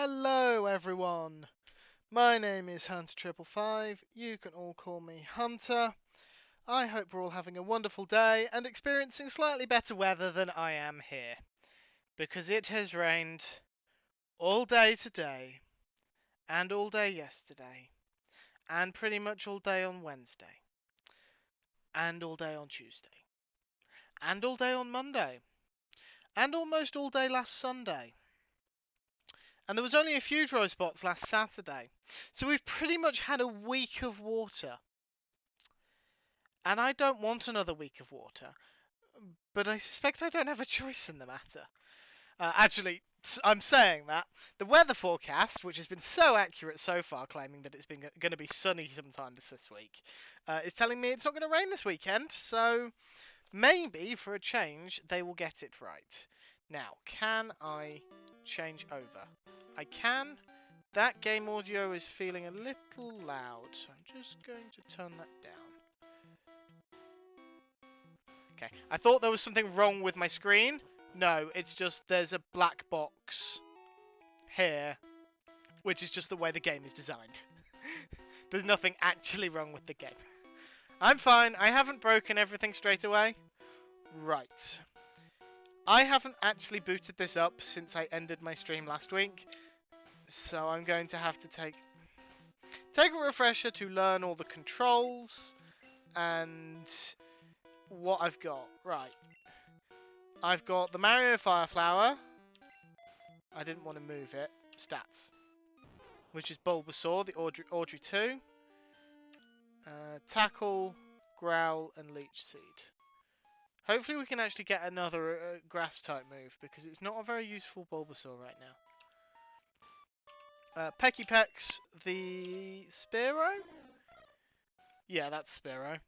Hello everyone, my name is Hunter555, you can all call me Hunter. I hope we're all having a wonderful day and experiencing slightly better weather than I am here. Because it has rained all day today, and all day yesterday, and pretty much all day on Wednesday, and all day on Tuesday, and all day on Monday, and almost all day last Sunday. And there was only a few dry spots last Saturday. So we've pretty much had a week of water. And I don't want another week of water. But I suspect I don't have a choice in the matter. Actually, I'm saying that. The weather forecast, which has been so accurate so far, claiming that it's been going to be sunny sometime this week, is telling me it's not going to rain this weekend. So maybe, for a change, they will get it right. Now, can I change over? I can. That game audio is feeling a little loud, so I'm just going to turn that down. Okay, I thought there was something wrong with my screen. No, it's just there's a black box here, which is just the way the game is designed. There's nothing actually wrong with the game. I'm fine, I haven't broken everything straight away. Right. I haven't actually booted this up since I ended my stream last week, so I'm going to have to take a refresher to learn all the controls and what I've got. Right. I've got the Mario Fireflower. I didn't want to move it. Stats. Which is Bulbasaur, the Audrey 2. Tackle, Growl, and Leech Seed. Hopefully we can actually get another grass type move, because it's not a very useful Bulbasaur right now. Pecky Peck's the Spearow? Yeah, that's Spearow.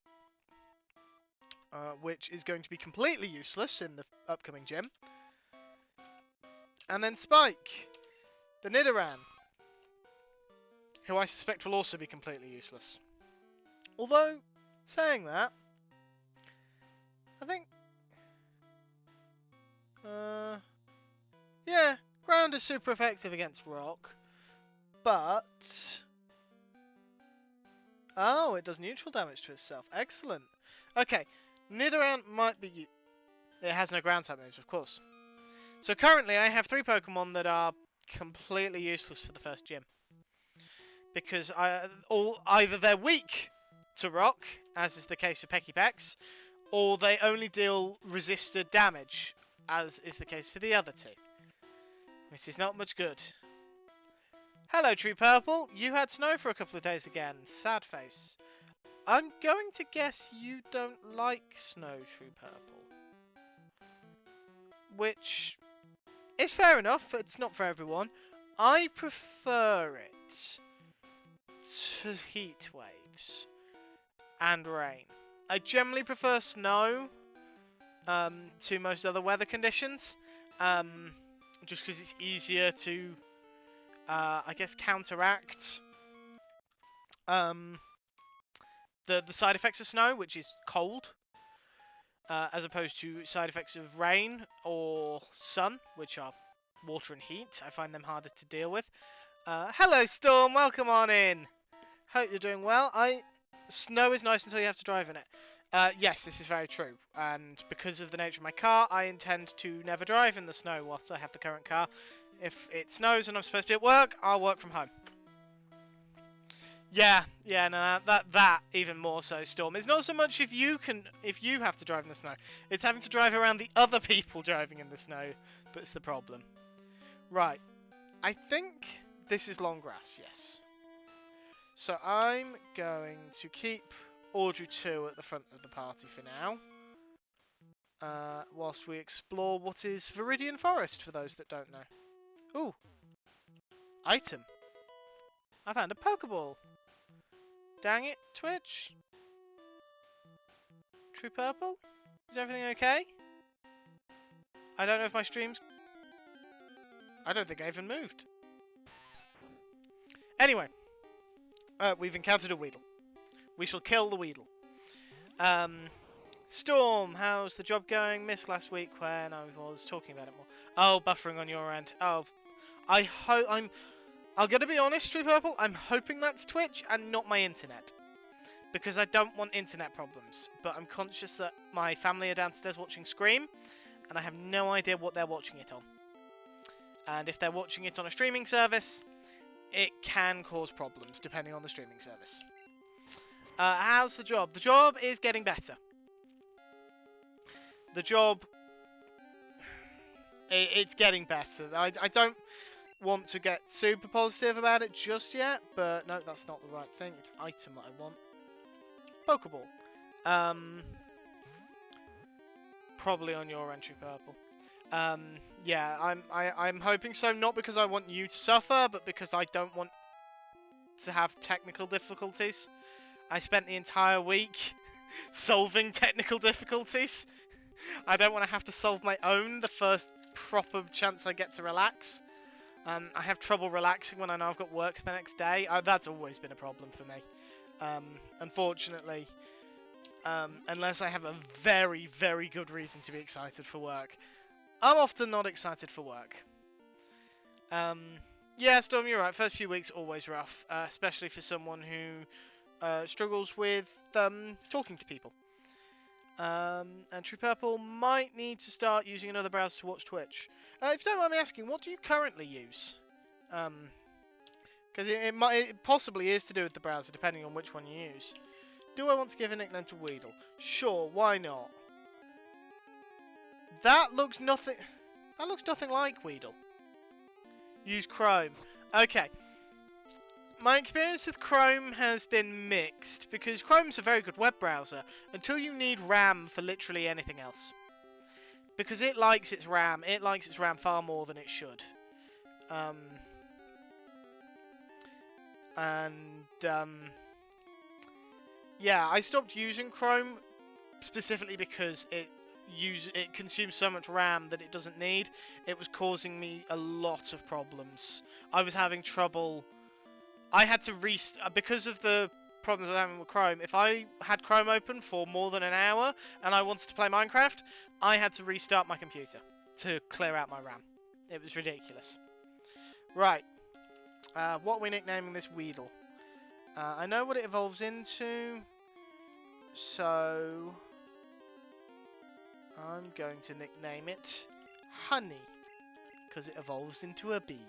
Which is going to be completely useless in the upcoming gym. And then Spike, the Nidoran, who I suspect will also be completely useless. Although, saying that, I think, yeah, ground is super effective against rock, but, oh, it does neutral damage to itself. Excellent. Okay, Nidoran might be, it has no ground type moves, of course. So currently I have 3 Pokemon that are completely useless for the first gym. Because either they're weak to rock, as is the case with Pecky Pecks, or they only deal resisted damage, as is the case for the other 2. Which is not much good. Hello, True Purple. You had snow for a couple of days again. Sad face. I'm going to guess you don't like snow, True Purple. Which is fair enough. It's not for everyone. I prefer it to heat waves and rain. I generally prefer snow to most other weather conditions, just because it's easier to, I guess, counteract the side effects of snow, which is cold, as opposed to side effects of rain or sun, which are water and heat. I find them harder to deal with. Hello, Storm. Welcome on in. Hope you're doing well. Snow is nice until you have to drive in it. Yes, this is very true. And because of the nature of my car, I intend to never drive in the snow whilst I have the current car. If it snows and I'm supposed to be at work, I'll work from home. Yeah, no, that even more so, Storm. It's not so much if you have to drive in the snow. It's having to drive around the other people driving in the snow that's the problem. Right. I think this is long grass, yes. So I'm going to keep Audrey 2 at the front of the party for now. Whilst we explore what is Viridian Forest, for those that don't know. Ooh. Item. I found a Pokeball. Dang it, Twitch. True Purple? Is everything okay? I don't know if my stream's... I don't think I even moved. Anyway. We've encountered a Weedle. We shall kill the Weedle. Storm, how's the job going? Missed last week when I was talking about it more. Oh, buffering on your end. Oh, I'm gonna be honest, True Purple. I'm hoping that's Twitch and not my internet, because I don't want internet problems. But I'm conscious that my family are downstairs watching Scream, and I have no idea what they're watching it on. And if they're watching it on a streaming service, it can cause problems depending on the streaming service. How's the job? The job is getting better. The job, it's getting better. I don't want to get super positive about it just yet, but no, that's not the right thing. It's item that I want. Pokeball. Probably on your entry, Purple. Yeah, I'm hoping so, not because I want you to suffer, but because I don't want to have technical difficulties. I spent the entire week solving technical difficulties. I don't want to have to solve my own the first proper chance I get to relax. I have trouble relaxing when I know I've got work the next day. That's always been a problem for me. Unfortunately, unless I have a very, very good reason to be excited for work, I'm often not excited for work. Yeah, Storm, you're right. First few weeks always rough, especially for someone who struggles with talking to people. And True Purple might need to start using another browser to watch Twitch. If you don't mind me asking, what do you currently use? Because it possibly is to do with the browser, depending on which one you use. Do I want to give a nickname to Weedle? Sure, why not? That looks nothing like Weedle. Use Chrome. Okay. My experience with Chrome has been mixed, because Chrome's a very good web browser until you need RAM for literally anything else. Because it likes its RAM. It likes its RAM far more than it should. Yeah, I stopped using Chrome specifically because it consumes so much RAM that it doesn't need. It was causing me a lot of problems. I was having trouble. I had to restart because of the problems I was having with Chrome. If I had Chrome open for more than an hour and I wanted to play Minecraft, I had to restart my computer to clear out my RAM. It was ridiculous. Right. What are we nicknaming this Weedle? I know what it evolves into, so I'm going to nickname it Honey, because it evolves into a bee.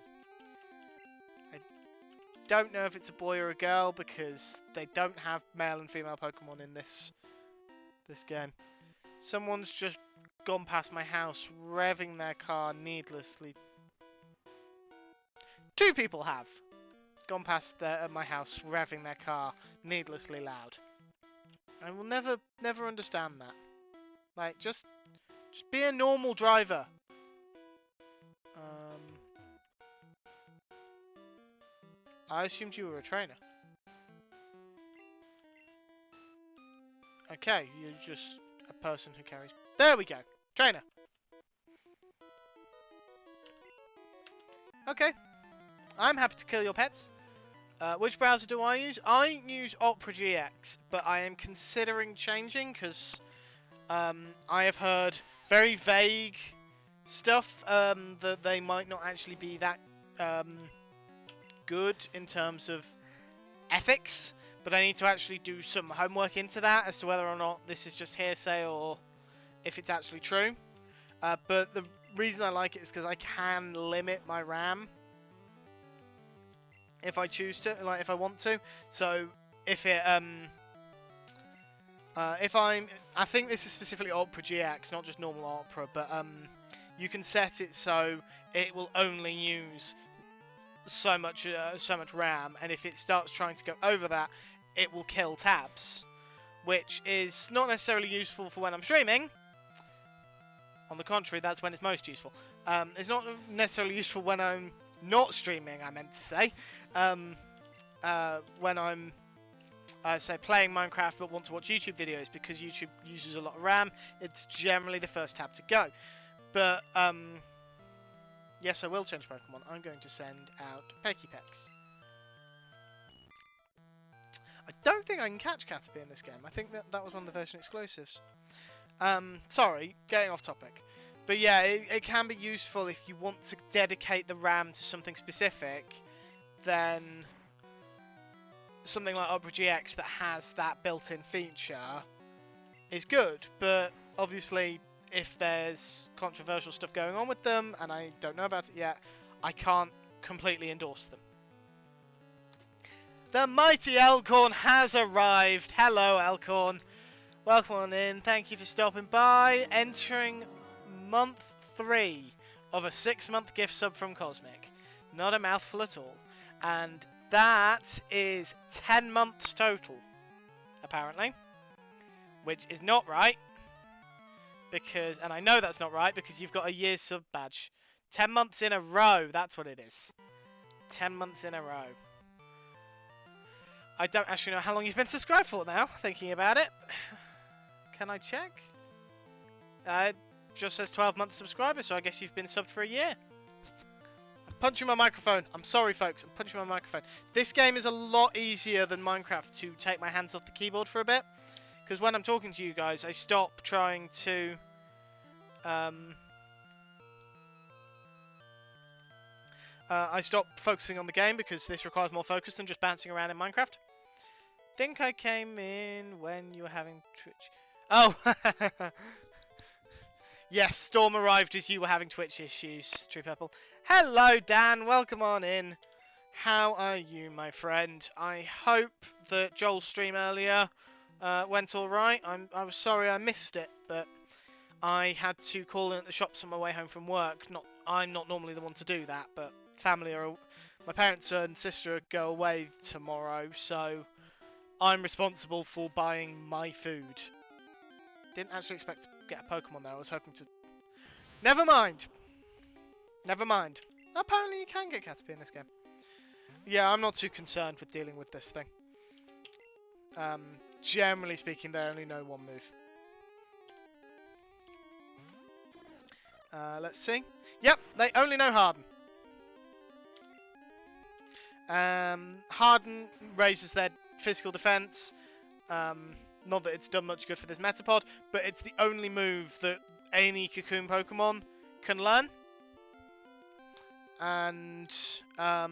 I don't know if it's a boy or a girl, because they don't have male and female Pokemon in this game. Someone's just gone past my house, revving their car needlessly. Two people have gone past my house, revving their car needlessly loud. I will never understand that. Like, just be a normal driver. I assumed you were a trainer. Okay, you're just a person who carries... There we go! Trainer! Okay. I'm happy to kill your pets. Which browser do I use? I use Opera GX, but I am considering changing because I have heard very vague stuff that they might not actually be that good in terms of ethics, but I need to actually do some homework into that as to whether or not this is just hearsay or if it's actually true. But the reason I like it is because I can limit my RAM if I choose to, like if I want to. So if it I think this is specifically Opera GX, not just normal Opera, but you can set it so it will only use so much RAM, and if it starts trying to go over that, it will kill tabs, which is not necessarily useful for when I'm streaming. On the contrary, that's when it's most useful. It's not necessarily useful when I'm not streaming, I meant to say. When I'm say playing Minecraft but want to watch YouTube videos, because YouTube uses a lot of RAM, it's generally the first tab to go. But yes, I will change Pokemon. I'm going to send out Pekipeks. I don't think I can catch Caterpie in this game. I think that was one of the version exclusives. Sorry, getting off topic. But yeah, it can be useful if you want to dedicate the RAM to something specific. Then something like Opera GX that has that built-in feature is good. But obviously, if there's controversial stuff going on with them, and I don't know about it yet, I can't completely endorse them. The mighty Elcorn has arrived. Hello, Elcorn. Welcome on in. Thank you for stopping by. Entering month 3 of a 6-month gift sub from Cosmic. Not a mouthful at all. And that is 10 months total, apparently. Which is not right. Because, and I know that's not right because you've got a year's sub badge. 10 months in a row, that's what it is. 10 months in a row. I don't actually know how long you've been subscribed for now, thinking about it. Can I check? It just says 12 month subscriber, so I guess you've been subbed for a year. I'm punching my microphone. I'm sorry, folks. I'm punching my microphone. This game is a lot easier than Minecraft to take my hands off the keyboard for a bit. Because when I'm talking to you guys, I stop trying to... I stop focusing on the game because this requires more focus than just bouncing around in Minecraft. Think I came in when you were having Twitch... Oh! Yes, Storm arrived as you were having Twitch issues, True Purple. Hello, Dan. Welcome on in. How are you, my friend? I hope that Joel's stream earlier went alright. I was sorry I missed it, but I had to call in at the shops on my way home from work. I'm not normally the one to do that, but family are... My parents and sister go away tomorrow, so I'm responsible for buying my food. Didn't actually expect to get a Pokemon there. I was hoping to... Never mind. Never mind. Apparently you can get Caterpie in this game. Yeah, I'm not too concerned with dealing with this thing. Generally speaking, they only know one move. Let's see. Yep, they only know Harden. Harden raises their physical defense. Not that it's done much good for this Metapod, but it's the only move that any Cocoon Pokemon can learn. And that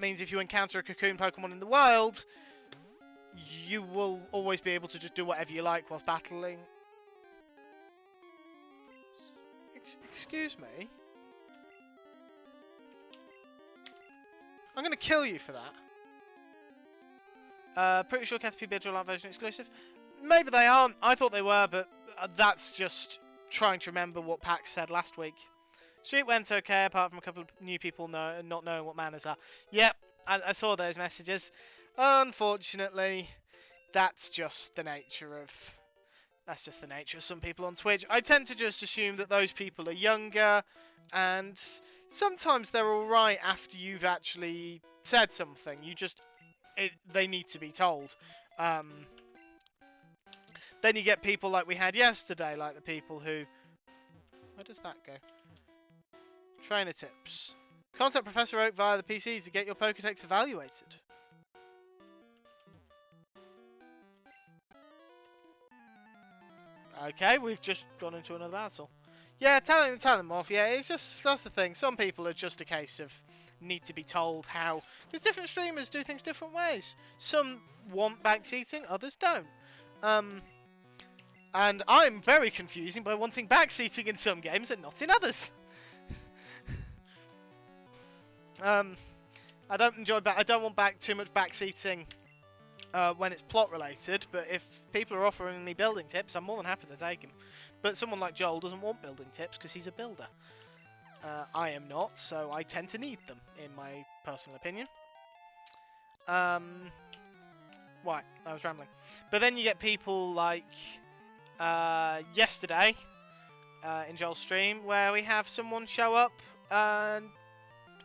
means if you encounter a Cocoon Pokemon in the wild, you will always be able to just do whatever you like whilst battling. Excuse me? I'm going to kill you for that. Pretty sure Caterpie bids are live version exclusive. Maybe they aren't. I thought they were, but that's just trying to remember what Pax said last week. Street went okay, apart from a couple of new people not knowing what manners are. Yep, I saw those messages. Unfortunately, that's just the nature of some people on Twitch. I tend to just assume that those people are younger, and sometimes they're alright after you've actually said something. They need to be told. Then you get people like we had yesterday, like the people who... Where does that go? Trainer tips. Contact Professor Oak via the PC to get your Pokédex evaluated. Okay, we've just gone into another battle. Yeah, telling them off, yeah, it's just... That's the thing. Some people are just a case of... need to be told how... Because different streamers do things different ways. Some want backseating, others don't. And I'm very confusing by wanting backseating in some games and not in others. I don't want too much backseating when it's plot related, but if people are offering me building tips, I'm more than happy to take them. But someone like Joel doesn't want building tips because he's a builder. I am not, so I tend to need them, in my personal opinion. Right, I was rambling. But then you get people like yesterday in Joel's stream, where we have someone show up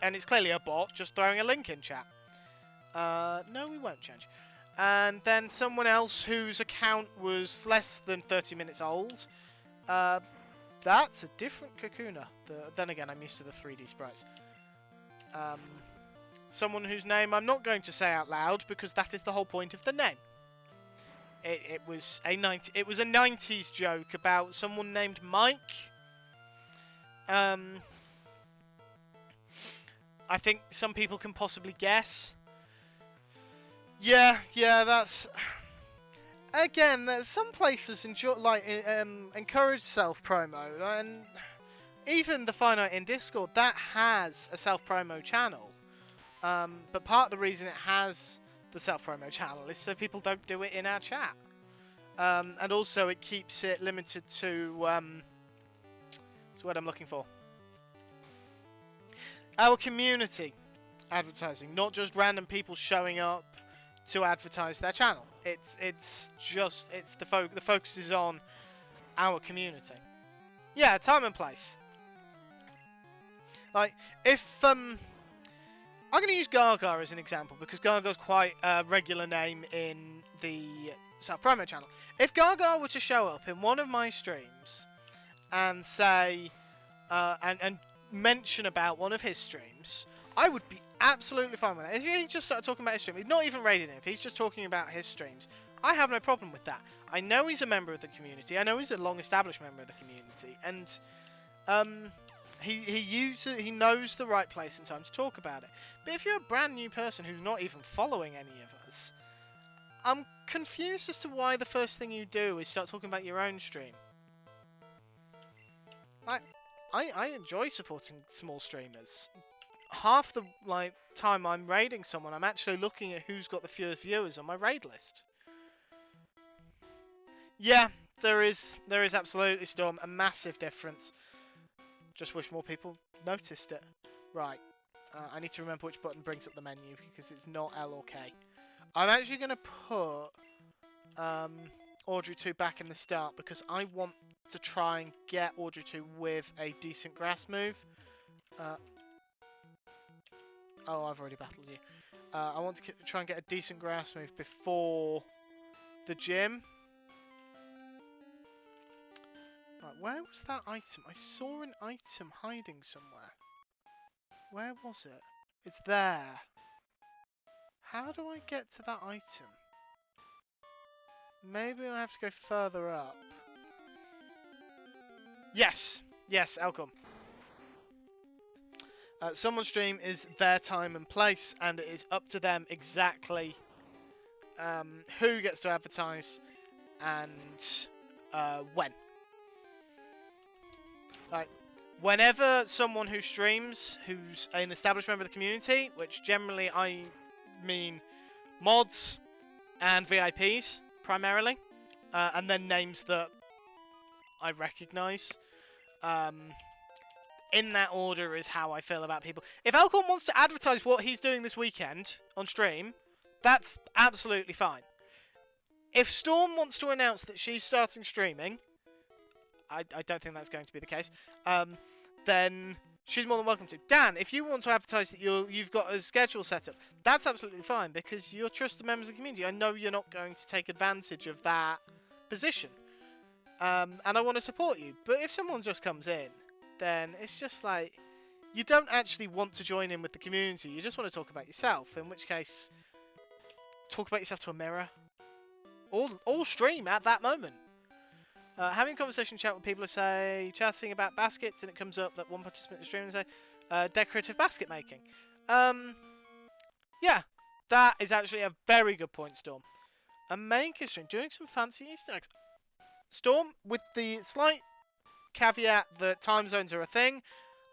and it's clearly a bot just throwing a link in chat. No, we won't change. And then someone else whose account was less than 30 minutes old. That's a different Kakuna. Then again, I'm used to the 3D sprites. Someone whose name I'm not going to say out loud because that is the whole point of the name. It was a 90s joke about someone named Mike. I think some people can possibly guess. Yeah, that's... Again, there's some places encourage self-promo, and even the Finite in Discord, that has a self-promo channel. But part of the reason it has the self-promo channel is so people don't do it in our chat. And also it keeps it limited to... what's the word I'm looking for? Our community advertising, not just random people showing up to advertise their channel. The focus is on our community. Yeah, time and place. Like, if I'm going to use Gaga as an example because Gaga's quite a regular name in the self-promo channel. If Gaga were to show up in one of my streams and say and mention about one of his streams, I would be absolutely fine with that. If he just started talking about his stream, he's not even raiding it, if he's just talking about his streams, I have no problem with that. I know he's a member of the community, I know he's a long-established member of the community, and he knows the right place and time to talk about it. But if you're a brand new person who's not even following any of us, I'm confused as to why the first thing you do is start talking about your own stream. Like, I enjoy supporting small streamers. Half the time I'm raiding someone, I'm actually looking at who's got the fewest viewers on my raid list. Yeah, there is absolutely, Storm, a massive difference. Just wish more people noticed it. Right, I need to remember which button brings up the menu because it's not L or K. I'm actually going to put Audrey 2 back in the start because I want to try and get Audrey 2 with a decent grass move. Oh, I've already battled you. I want to try and get a decent grass move before the gym. Right, where was that item? I saw an item hiding somewhere. Where was it? It's there. How do I get to that item? Maybe I have to go further up. Yes, Elcom. Someone's stream is their time and place, and it is up to them exactly who gets to advertise and when. Like, whenever someone who streams, who's an established member of the community, which generally I mean mods and VIPs primarily, and then names that I recognise. In that order is how I feel about people. If Elcom wants to advertise what he's doing this weekend on stream, that's absolutely fine. If Storm wants to announce that she's starting streaming, I don't think that's going to be the case, then she's more than welcome to. Dan, if you want to advertise that you've got a schedule set up, that's absolutely fine because you're trusted members of the community. I know you're not going to take advantage of that position. And I want to support you. But if someone just comes in, then it's just like, you don't actually want to join in with the community. You just want to talk about yourself. In which case, talk about yourself to a mirror. All stream at that moment. Having a conversation chat with people who say, chatting about baskets, and it comes up that one participant is streaming and say, decorative basket making. Yeah, that is actually a very good point, Storm. A maker stream, doing some fancy Easter eggs. Storm, with the slight caveat that time zones are a thing,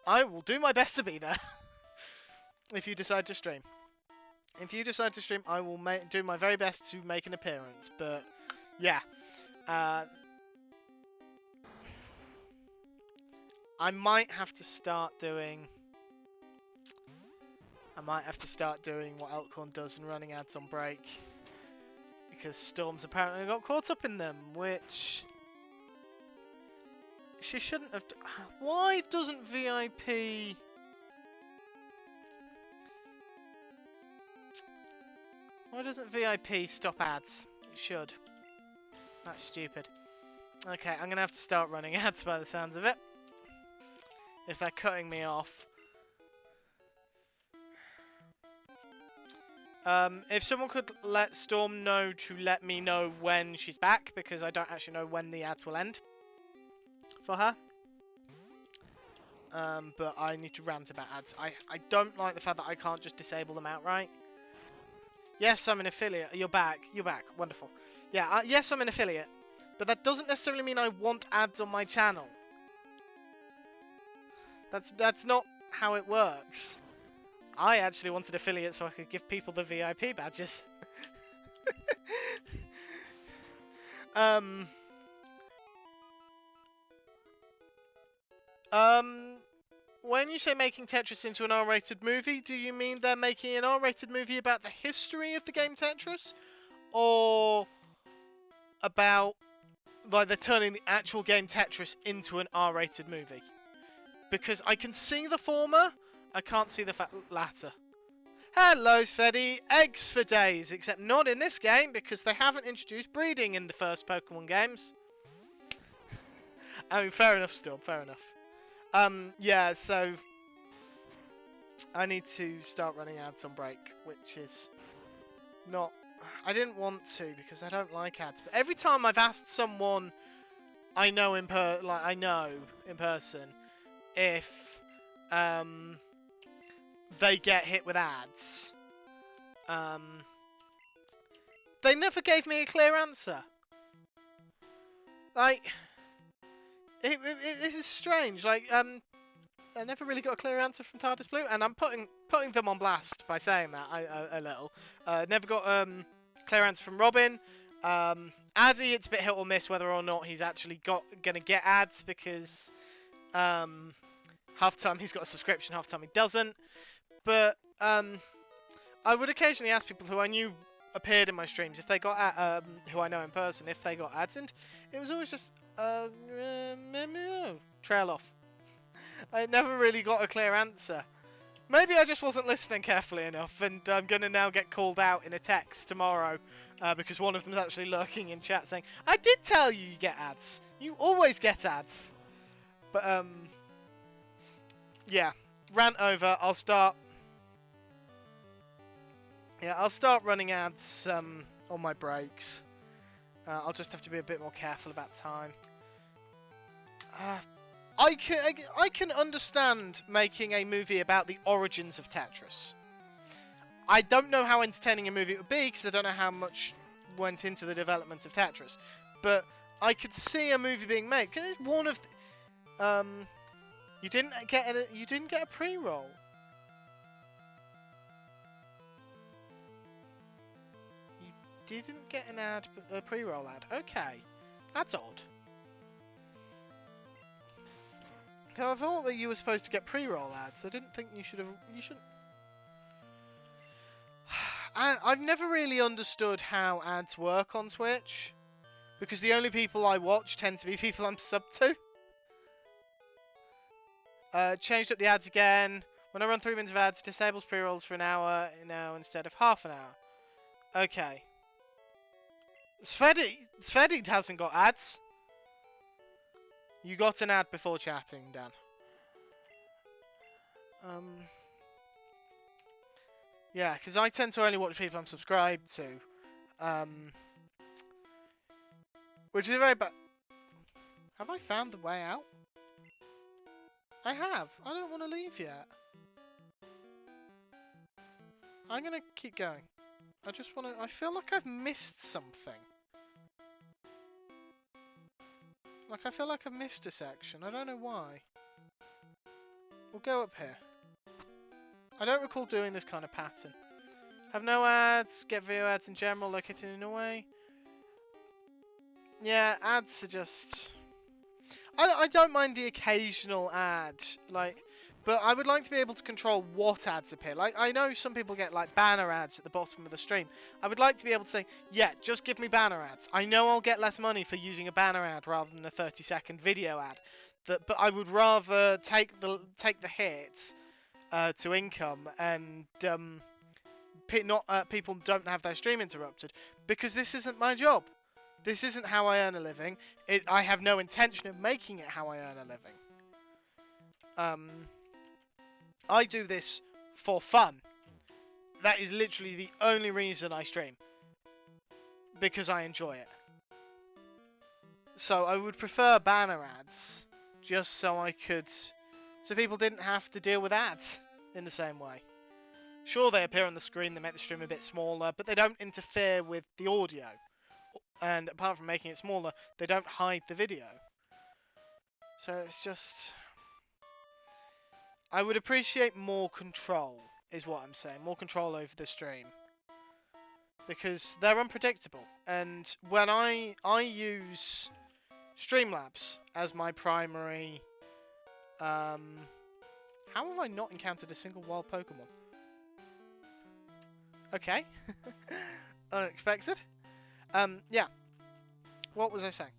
I will do my best to be there. If you decide to stream. If you decide to stream, I will do my very best to make an appearance. But, yeah. I might have to start doing what Elkhorn does and running ads on break. Because Storm's apparently got caught up in them, which she shouldn't have. Why doesn't VIP... Why doesn't VIP stop ads? It should. That's stupid. Okay, I'm going to have to start running ads by the sounds of it. If they're cutting me off. If someone could let Storm know to let me know when she's back, because I don't actually know when the ads will end for her. But I need to rant about ads. I don't like the fact that I can't just disable them outright. Yes, I'm an affiliate. You're back. You're back. Wonderful. Yeah, yes, I'm an affiliate. But that doesn't necessarily mean I want ads on my channel. That's not how it works. I actually wanted affiliate so I could give people the VIP badges. When you say making Tetris into an R-rated movie, do you mean they're making an R-rated movie about the history of the game Tetris? Or about, like, they're turning the actual game Tetris into an R-rated movie? Because I can see the former, I can't see the latter. Hello, Svedi. Eggs for days, except not in this game, because they haven't introduced breeding in the first Pokemon games. I mean, fair enough, Storm, fair enough. Yeah, so I need to start running ads on break, which is not... I didn't want to, because I don't like ads, but every time I've asked someone I know in person if they get hit with ads, they never gave me a clear answer. Like, it was strange. Like, I never really got a clear answer from TARDIS Blue, and I'm putting them on blast by saying that a little. Never got clear answer from Robin. Addy, it's a bit hit or miss whether or not he's actually gonna get ads, because half the time he's got a subscription, half the time he doesn't. But I would occasionally ask people who I knew appeared in my streams if they got who I know in person, if they got ads, and it was always just trail off. I never really got a clear answer. Maybe I just wasn't listening carefully enough, and I'm going to now get called out in a text tomorrow because one of them's actually lurking in chat saying, I did tell you get ads. You always get ads. But, yeah. Rant over. I'll start running ads on my breaks. I'll just have to be a bit more careful about time. I can understand making a movie about the origins of Tetris. I don't know how entertaining a movie it would be, because I don't know how much went into the development of Tetris. But I could see a movie being made. Cause it's one of the, you didn't get a pre-roll. You didn't get an ad, a pre-roll ad. Okay, that's odd. I thought that you were supposed to get pre-roll ads. I didn't think you should have. You shouldn't. I've never really understood how ads work on Twitch, because the only people I watch tend to be people I'm sub to. Changed up the ads again. When I run 3 minutes of ads, disables pre-rolls for an hour now instead of half an hour. Okay. Svedi hasn't got ads. You got an ad before chatting, Dan. Yeah, because I tend to only watch people I'm subscribed to. Which is very bad. Have I found the way out? I have. I don't want to leave yet. I'm going to keep going. I just want to... I feel like I've missed something. Like, I feel like I've missed a section. I don't know why. We'll go up here. I don't recall doing this kind of pattern. Have no ads, get video ads in general, located in a way. Yeah, ads are just... I don't mind the occasional ad, like, but I would like to be able to control what ads appear. Like, I know some people get, like, banner ads at the bottom of the stream. I would like to be able to say, yeah, just give me banner ads. I know I'll get less money for using a banner ad rather than a 30-second video ad. But I would rather take the hit to income, and people don't have their stream interrupted, because this isn't my job. This isn't how I earn a living. I have no intention of making it how I earn a living. I do this for fun. That is literally the only reason I stream. Because I enjoy it. So I would prefer banner ads. Just so I could... So people didn't have to deal with ads in the same way. Sure, they appear on the screen, they make the stream a bit smaller, but they don't interfere with the audio. And apart from making it smaller, they don't hide the video. So it's just... I would appreciate more control, is what I'm saying. More control over the stream. Because they're unpredictable. And when I use Streamlabs as my primary... how have I not encountered a single wild Pokemon? Okay. Unexpected. Yeah. What was I saying?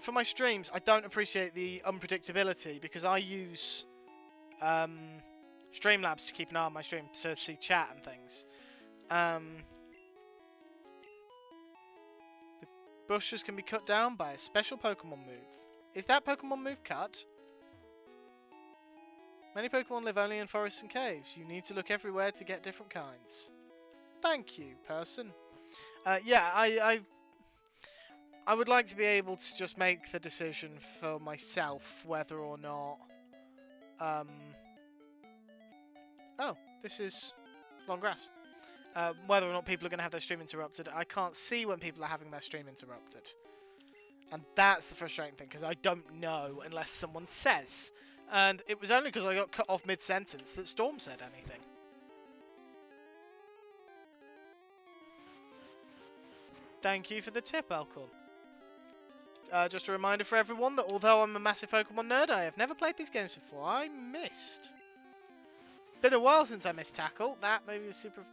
For my streams, I don't appreciate the unpredictability because I use Streamlabs to keep an eye on my stream to see chat and things. The bushes can be cut down by a special Pokemon move. Is that Pokemon move cut? Many Pokemon live only in forests and caves. You need to look everywhere to get different kinds. Thank you, person. Yeah, I would like to be able to just make the decision for myself whether or not... Oh, this is long grass. Whether or not people are going to have their stream interrupted. I can't see when people are having their stream interrupted. And that's the frustrating thing, because I don't know unless someone says. And it was only because I got cut off mid-sentence that Storm said anything. Thank you for the tip, Alcorn. Just a reminder for everyone that although I'm a massive Pokemon nerd, I have never played these games before. I missed. It's been a while since I missed Tackle. That maybe was super...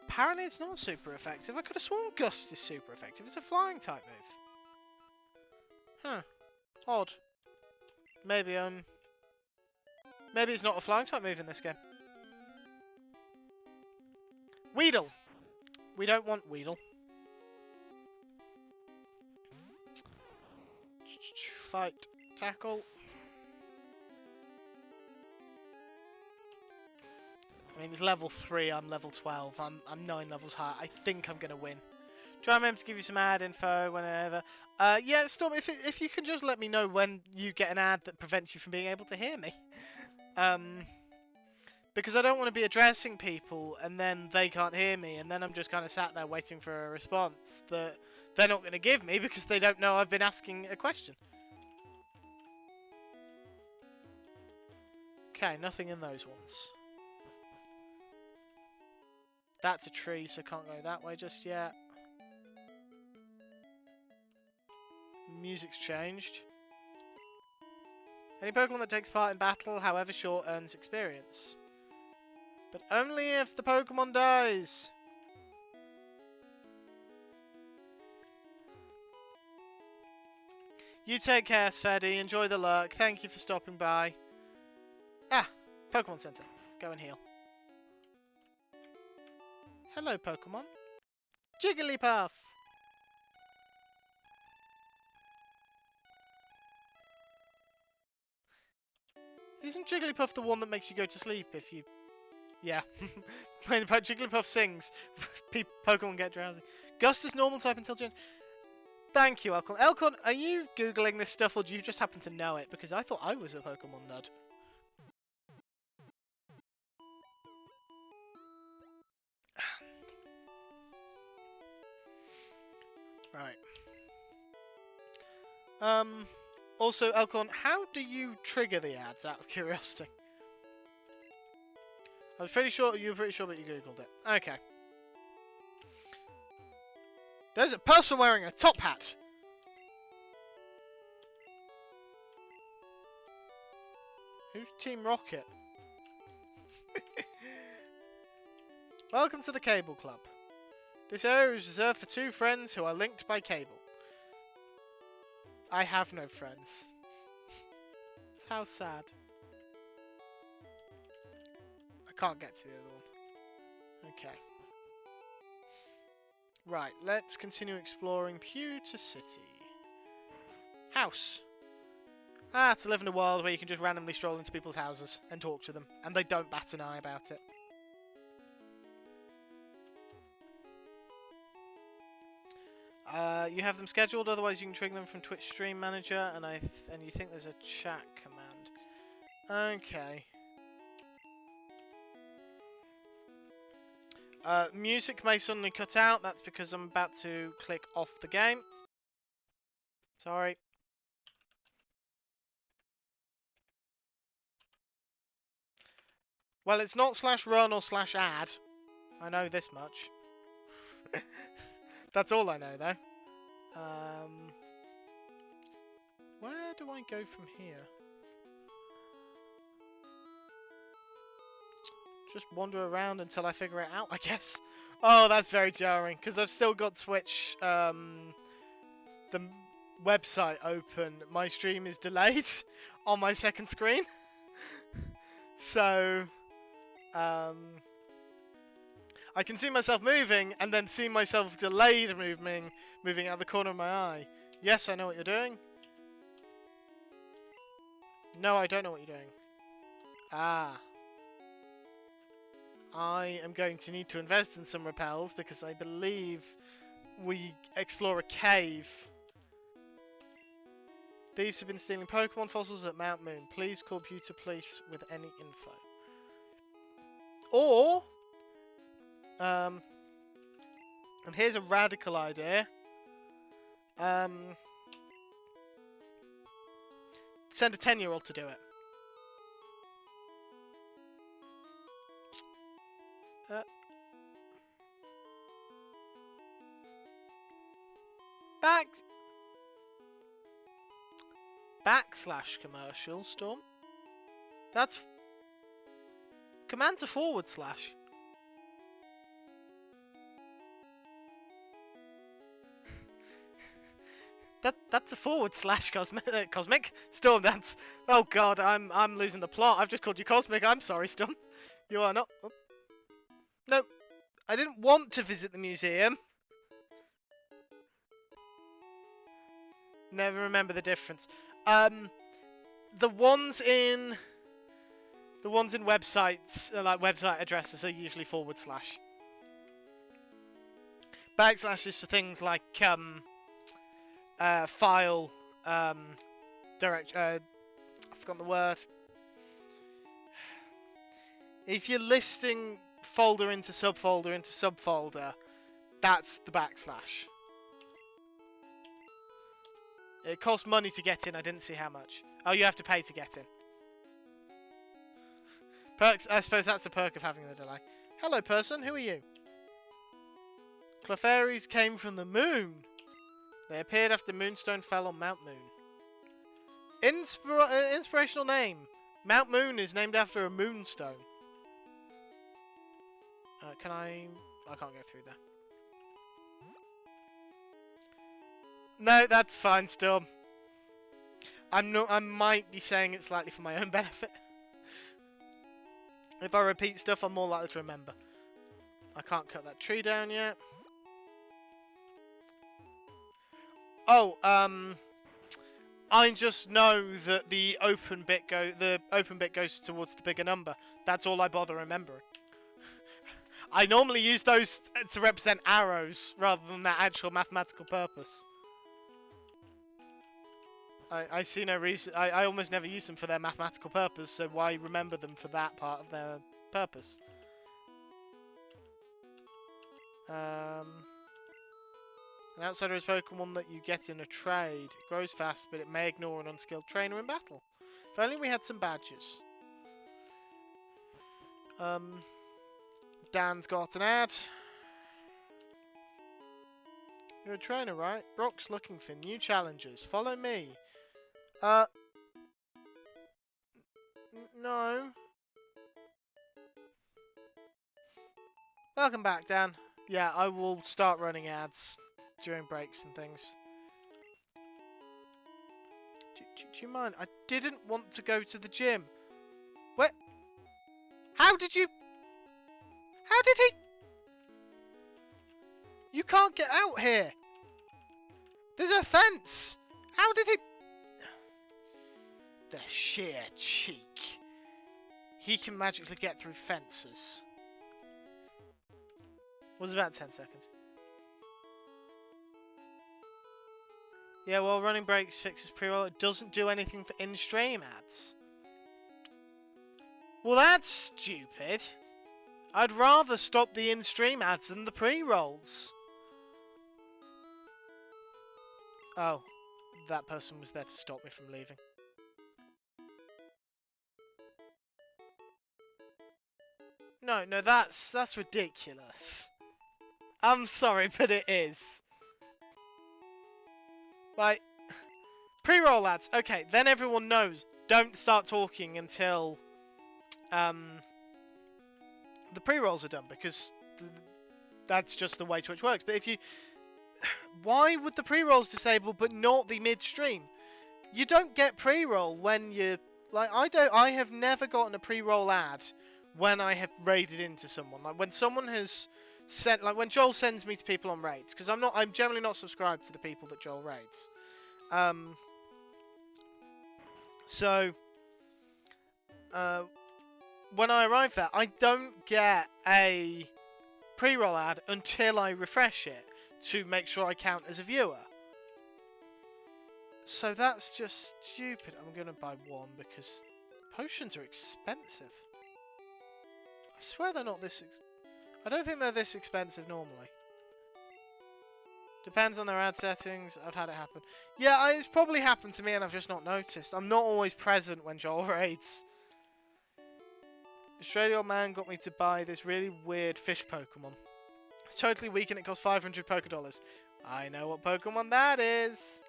Apparently it's not super effective. I could have sworn Gust is super effective. It's a flying type move. Huh. Odd. Maybe it's not a flying type move in this game. Weedle! We don't want Weedle. Fight. Tackle. I mean, it's level 3, I'm level 12. I'm 9 levels high. I think I'm going to win. Try and remember to give you some ad info whenever. Yeah, Storm, if you can just let me know when you get an ad that prevents you from being able to hear me. Because I don't want to be addressing people and then they can't hear me and then I'm just kind of sat there waiting for a response that they're not going to give me because they don't know I've been asking a question. Okay, nothing in those ones. That's a tree, so can't go that way just yet. Music's changed. Any Pokemon that takes part in battle, however short, earns experience. But only if the Pokemon dies. You take care, Sfedi. Enjoy the lurk. Thank you for stopping by. Ah, Pokemon Center. Go and heal. Hello, Pokemon. Jigglypuff. Isn't Jigglypuff the one that makes you go to sleep if you... Yeah. When Jigglypuff sings, Pokemon get drowsy. Gust is normal type until June. Thank you, Elcon. Elcon, are you Googling this stuff or do you just happen to know it? Because I thought I was a Pokemon nerd. Right. Also, Elcon, how do you trigger the ads, out of curiosity? I was pretty sure, you were pretty sure that you Googled it. Okay. There's a person wearing a top hat! Who's Team Rocket? Welcome to the Cable Club. This area is reserved for 2 friends who are linked by cable. I have no friends. How sad. I can't get to the other one. Okay. Right, let's continue exploring Pewter City. House. To live in a world where you can just randomly stroll into people's houses and talk to them, and they don't bat an eye about it. You have them scheduled, otherwise you can trigger them from Twitch Stream Manager, and you think there's a chat command. Okay. Music may suddenly cut out. That's because I'm about to click off the game. Sorry. Well, it's not /run or /add. I know this much. That's all I know, though. Where do I go from here? Just wander around until I figure it out, I guess. Oh, that's very jarring, because I've still got Twitch, the website open. My stream is delayed on my second screen. So, I can see myself moving, and then see myself delayed moving out the corner of my eye. Yes, I know what you're doing. No, I don't know what you're doing. Ah. I am going to need to invest in some repels, because I believe we explore a cave. Thieves have been stealing Pokemon fossils at Mount Moon. Please call Pewter Police with any info. Or, and here's a radical idea. Send a 10-year-old to do it. /commercial Storm. That's command to /. That's a / Cosmic Storm. That's, oh god, I'm losing the plot. I've just called you Cosmic. I'm sorry, Storm. You are not. Oh. No, I didn't want to visit the museum. Never remember the difference. The ones in websites, like website addresses, are usually /. / is for things like file, direct. I've forgotten the word. If you're listing folder into subfolder, that's the /. It costs money to get in. I didn't see how much. Oh, you have to pay to get in. Perks. I suppose that's the perk of having the delay. Hello, person. Who are you? Clefairies came from the moon. They appeared after Moonstone fell on Mount Moon. Inspirational name. Mount Moon is named after a moonstone. Can I can't go through there. No, that's fine still. I might be saying it slightly for my own benefit. If I repeat stuff, I'm more likely to remember. I can't cut that tree down yet. Oh, I just know that the open bit goes towards the bigger number. That's all I bother remembering. I normally use those to represent arrows rather than their actual mathematical purpose. I see no reason. I almost never use them for their mathematical purpose, so why remember them for that part of their purpose? An outsider is Pokemon that you get in a trade. It grows fast, but it may ignore an unskilled trainer in battle. If only we had some badges. Dan's got an ad. You're a trainer, right? Brock's looking for new challengers. Follow me. No. Welcome back, Dan. Yeah, I will start running ads during breaks and things. Do you mind? I didn't want to go to the gym. What? How did he? You can't get out here. There's a fence. How did he? The sheer cheek. He can magically get through fences. Was about 10 seconds. Yeah, well, running breaks fixes pre-roll. It doesn't do anything for in-stream ads. Well, that's stupid. I'd rather stop the in-stream ads than the pre-rolls. Oh, that person was there to stop me from leaving. No, that's ridiculous. I'm sorry, but it is. Like, pre-roll ads. Okay, then everyone knows. Don't start talking until the pre-rolls are done, because that's just the way Twitch works. But if you... Why would the pre-rolls disable but not the mid-stream? You don't get pre-roll when you... Like, I have never gotten a pre-roll ad when I have raided into someone. Like, when someone has sent... Like, when Joel sends me to people on raids. Because I'm generally not subscribed to the people that Joel raids. When I arrive there, I don't get a pre-roll ad until I refresh it to make sure I count as a viewer. So that's just stupid. I'm going to buy one because potions are expensive. I swear they're not this... I don't think they're this expensive normally. Depends on their ad settings. I've had it happen. Yeah, it's probably happened to me and I've just not noticed. I'm not always present when Joel raids. Australian old man got me to buy this really weird fish Pokemon. It's totally weak and it costs 500 Pokedollars. I know what Pokemon that is.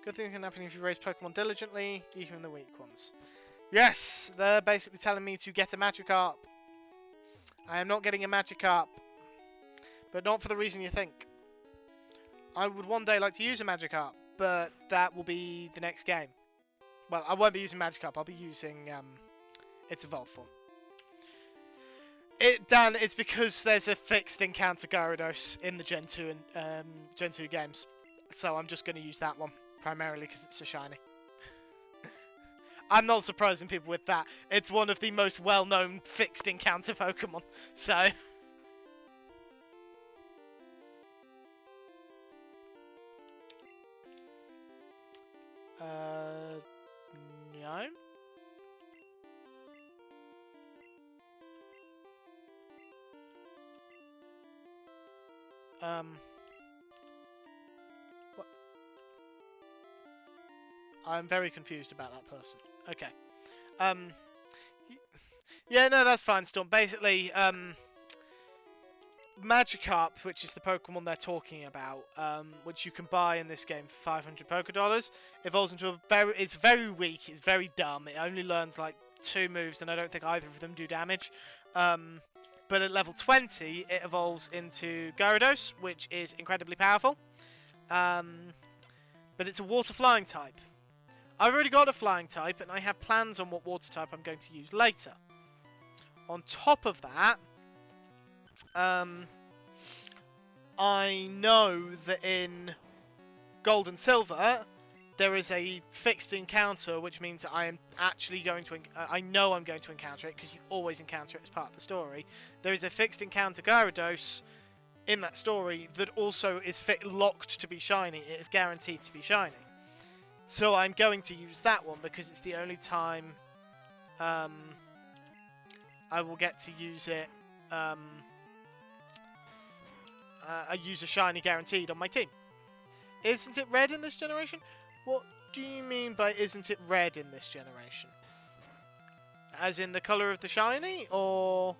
Good things can happen if you raise Pokemon diligently, even the weak ones. Yes, they're basically telling me to get a Magikarp. I am not getting a Magikarp. But not for the reason you think. I would one day like to use a Magikarp, but that will be the next game. Well, I won't be using Magikarp, I'll be using its evolved form. Dan, it's because there's a fixed encounter Gyarados in the Gen 2 and Gen 2 games. So I'm just going to use that one, primarily because it's a shiny. I'm not surprising people with that. It's one of the most well-known fixed encounter Pokemon, so... No? What? I'm very confused about that person. Okay. Yeah, no, that's fine, Storm. Basically, Magikarp, which is the Pokemon they're talking about, which you can buy in this game for 500 Pokedollars, evolves into it's very weak, it's very dumb, it only learns like 2 moves, and I don't think either of them do damage. But at level 20, it evolves into Gyarados, which is incredibly powerful. But it's a water flying type. I've already got a flying type, and I have plans on what water type I'm going to use later. On top of that, I know that in Gold and Silver, there is a fixed encounter, which means that I am actually going to... I know I'm going to encounter it, because you always encounter it as part of the story. There is a fixed encounter Gyarados in that story that also is locked to be shiny. It is guaranteed to be shiny. So I'm going to use that one, because it's the only time I will get to use it. I use a shiny guaranteed on my team. Isn't it red in this generation? What do you mean by isn't it red in this generation? As in the colour of the shiny, or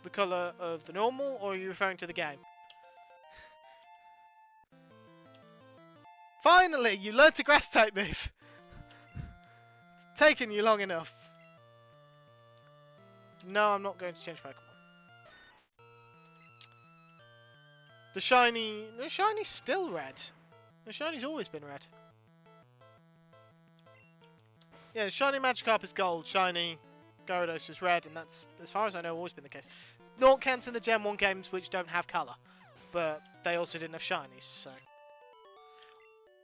the colour of the normal, or are you referring to the game? Finally, you learnt a grass type move! It's taken you long enough. No, I'm not going to change Pokemon. The shiny's still red. The shiny's always been red. Yeah, shiny Magikarp is gold, shiny Gyarados is red, and that's, as far as I know, always been the case. Not counting the Gen 1 games which don't have colour, but they also didn't have shinies, so...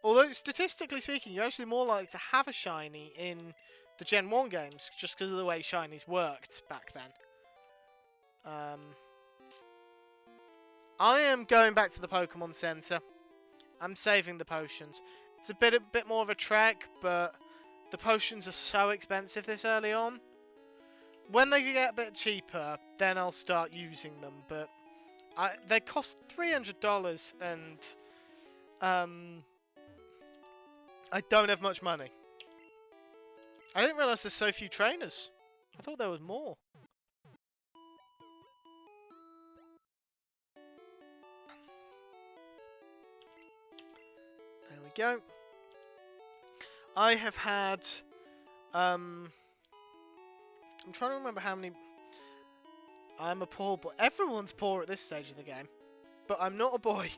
Although, statistically speaking, you're actually more likely to have a shiny in the Gen 1 games, just because of the way shinies worked back then. I am going back to the Pokemon Center. I'm saving the potions. It's a bit more of a trek, but the potions are so expensive this early on. When they get a bit cheaper, then I'll start using them, but they cost $300, and I don't have much money. I didn't realise there's so few trainers. I thought there was more. There we go. I have had... I'm trying to remember how many... I'm a poor boy. Everyone's poor at this stage of the game. But I'm not a boy.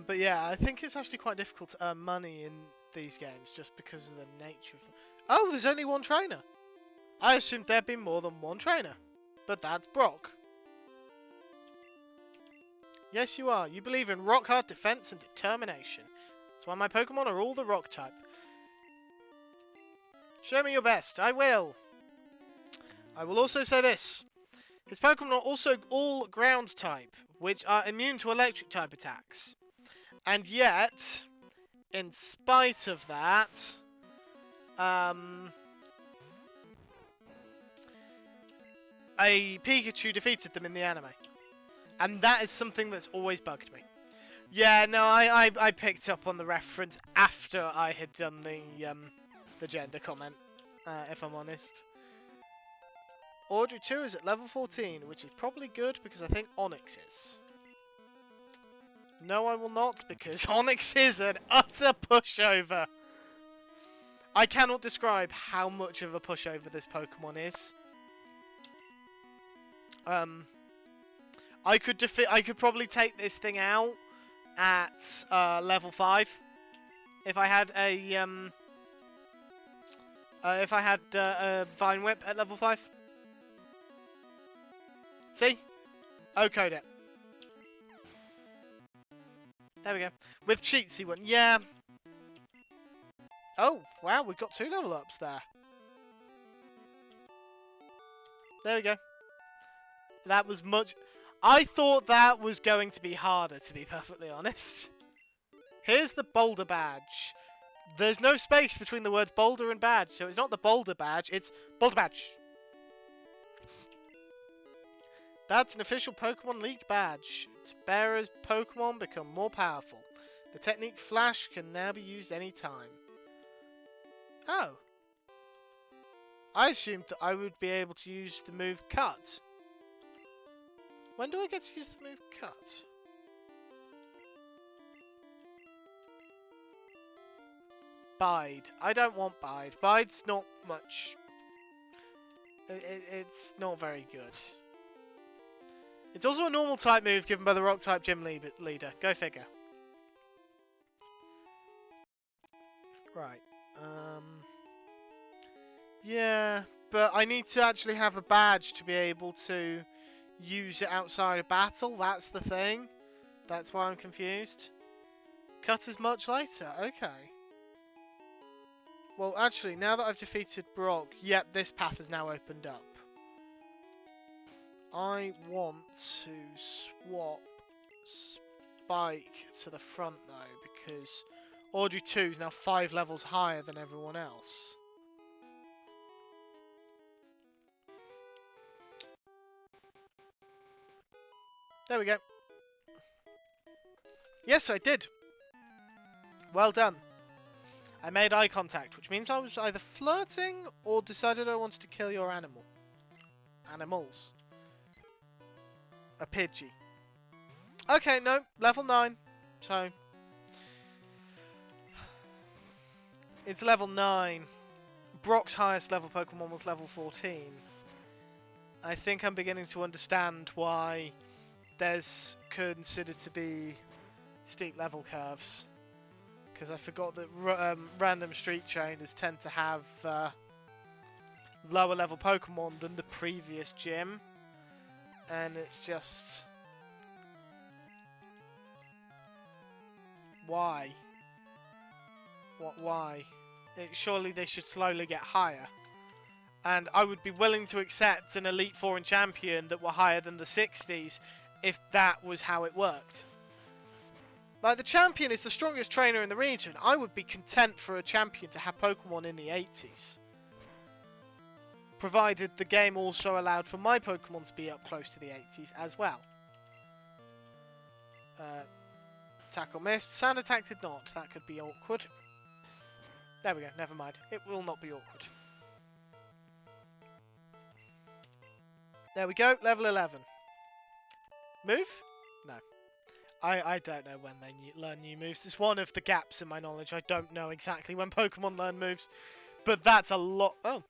But yeah, I think it's actually quite difficult to earn money in these games just because of the nature of them. Oh, there's only one trainer. I assumed there'd be more than one trainer. But that's Brock. Yes, you are. You believe in rock-hard defense and determination. That's why my Pokemon are all the rock type. Show me your best. I will. I will also say this. His Pokemon are also all ground type, which are immune to electric type attacks. And yet, in spite of that, a Pikachu defeated them in the anime. And that is something that's always bugged me. Yeah, no, I picked up on the reference after I had done the gender comment, if I'm honest. Audrey 2 is at level 14, which is probably good because I think Onyx is. No, I will not, because Onyx is an utter pushover. I cannot describe how much of a pushover this Pokemon is. I could probably take this thing out at level 5 if I had a Vine Whip at level 5. See? O-code it. There we go. With cheats he won. Yeah. Oh, wow, we've got 2 level ups there. There we go. That was much... I thought that was going to be harder, to be perfectly honest. Here's the boulder badge. There's no space between the words boulder and badge, so it's not the boulder badge, it's boulder badge. That's an official Pokemon League badge. Its bearer's Pokemon become more powerful. The technique Flash can now be used anytime. Oh. I assumed that I would be able to use the move Cut. When do I get to use the move Cut? Bide. I don't want Bide. Bide's not much. It's not very good. It's also a normal type move given by the rock type gym leader. Go figure. Right. Yeah, but I need to actually have a badge to be able to use it outside of battle. That's the thing. That's why I'm confused. Cut is much later. Okay. Well, actually, now that I've defeated Brock, yep, this path is now opened up. I want to swap Spike to the front, though, because Audrey 2 is now 5 levels higher than everyone else. There we go. Yes, I did. Well done. I made eye contact, which means I was either flirting or decided I wanted to kill your animal. Animals. A Pidgey. Okay, no, level 9. So... it's level 9. Brock's highest level Pokemon was level 14. I think I'm beginning to understand why there's considered to be steep level curves. Because I forgot that random street trainers tend to have lower level Pokemon than the previous gym. And it's just... Why? What? Why? Surely they should slowly get higher. And I would be willing to accept an Elite Four and Champion that were higher than the 60s if that was how it worked. Like, the Champion is the strongest trainer in the region. I would be content for a Champion to have Pokemon in the 80s. Provided the game also allowed for my Pokemon to be up close to the 80s as well. Tackle missed. Sand attack did not. That could be awkward. There we go. Never mind. It will not be awkward. There we go. Level 11. Move? No. I don't know when they learn new moves. It's one of the gaps in my knowledge. I don't know exactly when Pokemon learn moves. But that's a lot. Oh.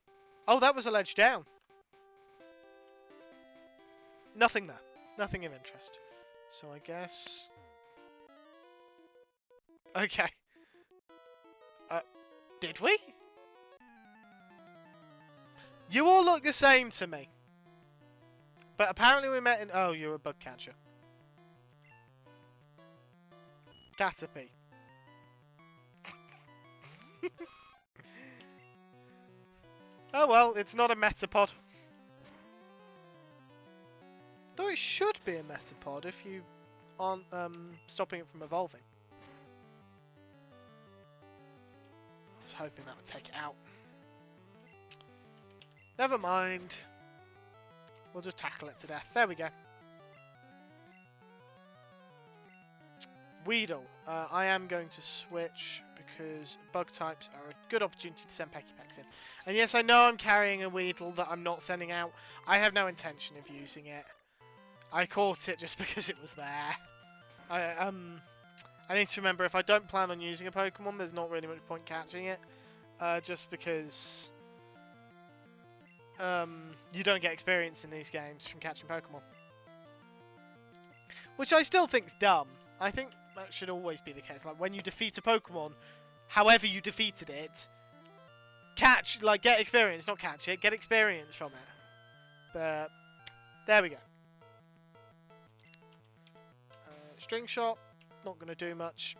Oh, that was a ledge down. Nothing there. Nothing of interest. So I guess... Okay. Did we? You all look the same to me. But apparently we met in... Oh, you're a bug catcher. Caterpie. Oh well, it's not a Metapod. Though it should be a Metapod if you aren't stopping it from evolving. I was hoping that would take it out. Never mind. We'll just tackle it to death. There we go. Weedle. I am going to switch because bug types are a good opportunity to send Pekipeks in. And yes, I know I'm carrying a Weedle that I'm not sending out. I have no intention of using it. I caught it just because it was there. I need to remember if I don't plan on using a Pokemon, there's not really much point catching it. Just because you don't get experience in these games from catching Pokemon. Which I still think's dumb. I think that should always be the case. Like, when you defeat a Pokemon, however you defeated it, get experience, not catch it, get experience from it. But, there we go. String Shot, not going to do much.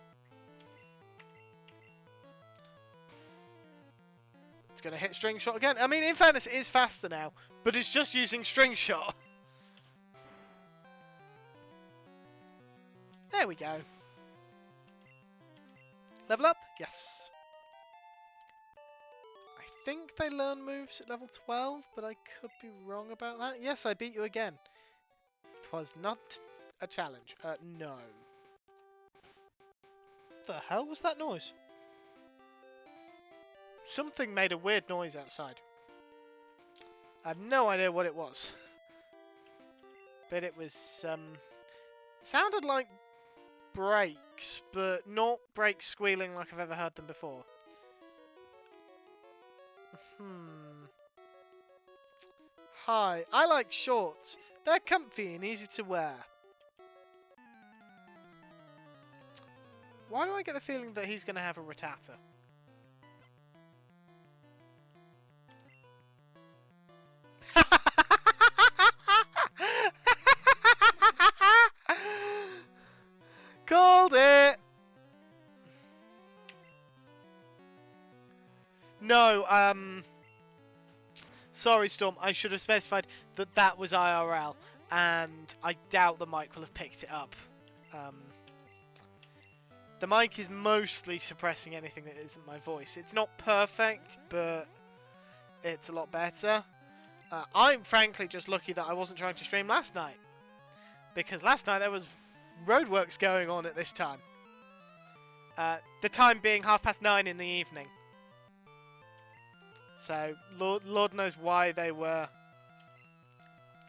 It's going to hit String Shot again. I mean, in fairness, it is faster now, but it's just using String Shot. There we go. Level up? Yes. I think they learn moves at level 12, but I could be wrong about that. Yes, I beat you again. It was not a challenge. No. What the hell was that noise? Something made a weird noise outside. I have no idea what it was. But it was, sounded like brakes, but not brakes squealing like I've ever heard them before. Hi, I like shorts. They're comfy and easy to wear. Why do I get the feeling that he's going to have a Rattata? Called it! No, sorry Storm, I should have specified that that was IRL, and I doubt the mic will have picked it up. The mic is mostly suppressing anything that isn't my voice. It's not perfect, but it's a lot better. I'm frankly just lucky that I wasn't trying to stream last night, because last night there was roadworks going on at this time. The time being 9:30 in the evening. So Lord knows why they were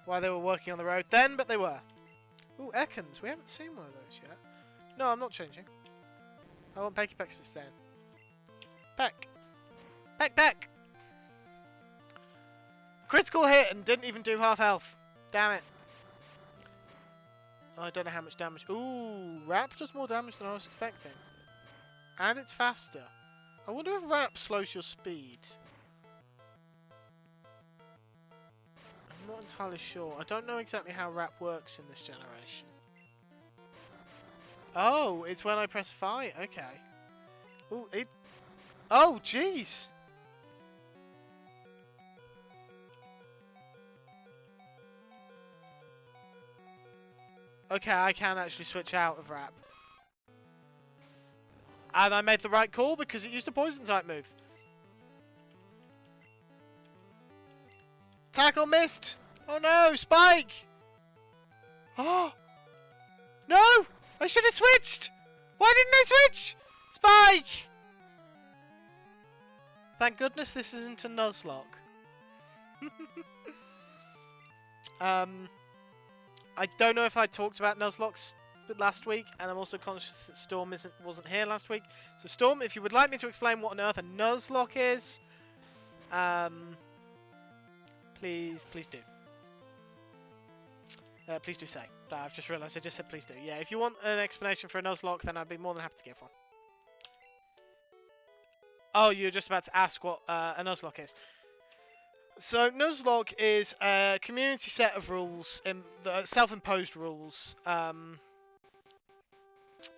working on the road then, but they were. Ooh, Ekans. We haven't seen one of those yet. No, I'm not changing. I want Pekipeks to stay in. Peck. Peck, Peck! Critical hit and didn't even do half health. Damn it. I don't know how much damage. Ooh, Wrap does more damage than I was expecting. And it's faster. I wonder if Wrap slows your speed. I'm not entirely sure. I don't know exactly how Wrap works in this generation. Oh, it's when I press fight. Okay. Oh, it. Oh, jeez. Okay, I can actually switch out of Wrap. And I made the right call because it used a poison type move. Tackle missed! Oh no, Spike! Oh! No! I should have switched! Why didn't I switch? Spike! Thank goodness this isn't a Nuzlocke. I don't know if I talked about Nuzlocks last week, and I'm also conscious that Storm wasn't here last week. So Storm, if you would like me to explain what on earth a Nuzlocke is, please do. Please do say. I've just realised I just said please do. Yeah, if you want an explanation for a Nuzlocke, then I'd be more than happy to give one. Oh, you're just about to ask what a Nuzlocke is. So Nuzlocke is a community set of rules, self-imposed rules,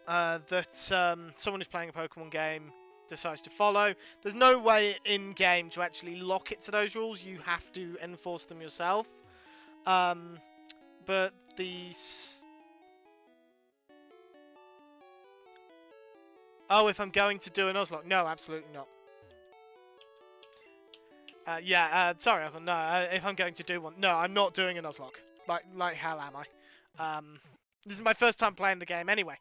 that someone who's playing a Pokemon game decides to follow. There's no way in-game to actually lock it to those rules. You have to enforce them yourself. But these... Oh, if I'm going to do a Nuzlocke? No, absolutely not. Sorry, Uncle. No, if I'm going to do one, no, I'm not doing a Nuzlocke. Like hell am I? This is my first time playing the game anyway.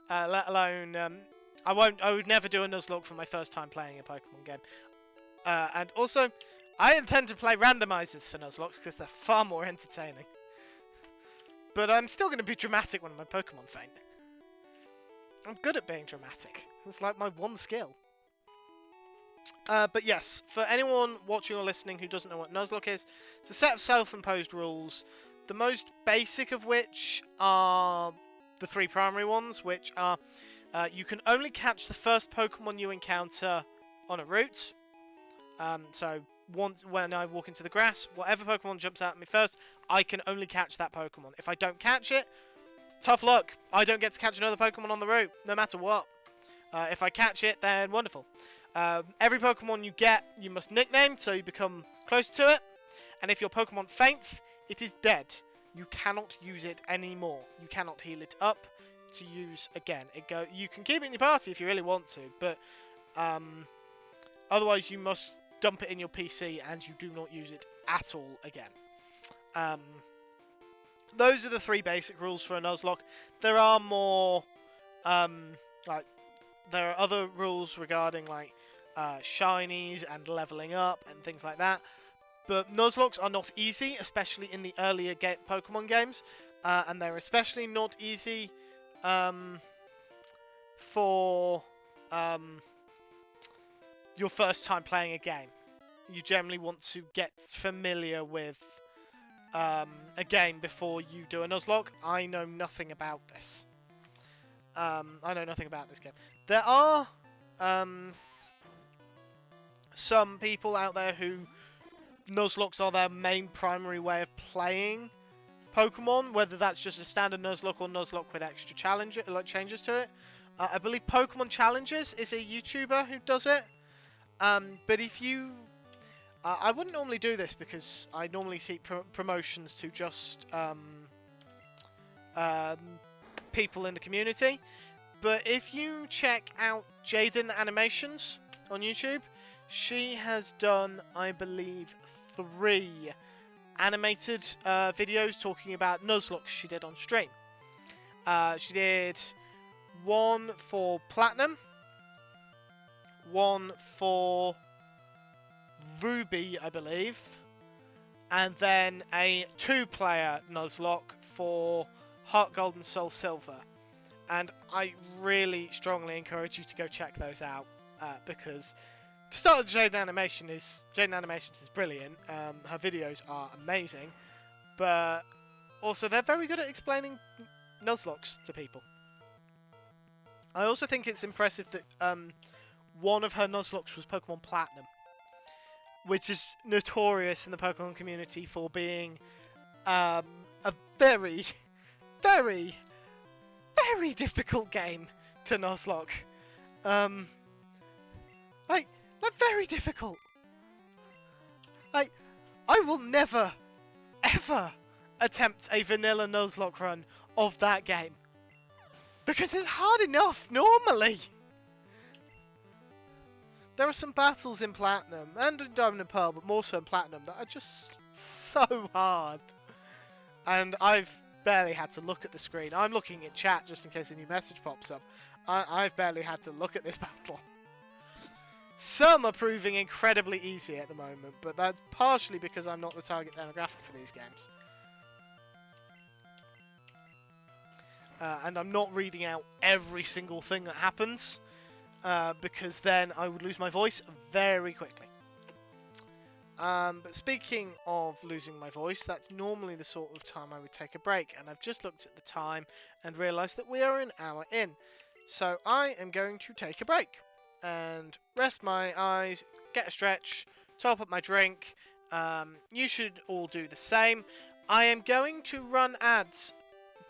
Let alone, I would never do a Nuzlocke for my first time playing a Pokemon game. And also, I intend to play randomizers for Nuzlocks because they're far more entertaining. But I'm still going to be dramatic when my Pokemon faint. I'm good at being dramatic. It's like my one skill. But yes, for anyone watching or listening who doesn't know what Nuzlocke is, it's a set of self-imposed rules, the most basic of which are the three primary ones, which are you can only catch the first Pokemon you encounter on a route. So once when I walk into the grass, whatever Pokemon jumps out at me first, I can only catch that Pokemon. If I don't catch it, tough luck. I don't get to catch another Pokemon on the route, no matter what. If I catch it, then wonderful. Every Pokemon you get, you must nickname, so you become close to it. And if your Pokemon faints, it is dead. You cannot use it anymore. You cannot heal it up to use again. You can keep it in your party if you really want to, but otherwise you must dump it in your PC and you do not use it at all again. Those are the three basic rules for a Nuzlocke. There are more, there are other rules regarding shinies and leveling up and things like that. But Nuzlocks are not easy, especially in the earlier Pokemon games, and they're especially not easy for your first time playing a game. You generally want to get familiar with a game before you do a Nuzlocke. I know nothing about this. I know nothing about this game. There are some people out there who Nuzlocks are their main primary way of playing Pokemon, whether that's just a standard Nuzlocke or Nuzlocke with extra changes to it. I believe Pokemon Challenges is a YouTuber who does it. But if you... I wouldn't normally do this because I normally see promotions to just people in the community. But if you check out Jaden Animations on YouTube, she has done, I believe, 3 animated videos talking about Nuzlocke she did on stream. She did one for Platinum, one for Ruby, I believe, and then a 2-player Nuzlocke for Heart Gold and Soul Silver. And I really strongly encourage you to go check those out because for starters, Jaden Animations is brilliant. Her videos are amazing, but also they're very good at explaining Nuzlocks to people. I also think it's impressive that one of her Nuzlocks was Pokemon Platinum, which is notorious in the Pokemon community for being a very, very, very difficult game to Nuzlocke. Like very difficult. Like, I will never, ever attempt a vanilla Nuzlocke run of that game. Because it's hard enough, normally. There are some battles in Platinum, and in Diamond and Pearl, but more so in Platinum, that are just so hard. And I've barely had to look at the screen. I'm looking at chat just in case a new message pops up. I've barely had to look at this battle. Some are proving incredibly easy at the moment, but that's partially because I'm not the target demographic for these games. And I'm not reading out every single thing that happens, because then I would lose my voice very quickly. But speaking of losing my voice, that's normally the sort of time I would take a break, and I've just looked at the time and realised that we are an hour in. So I am going to take a break and rest my eyes, get a stretch, top up my drink. You should all do the same. I am going to run ads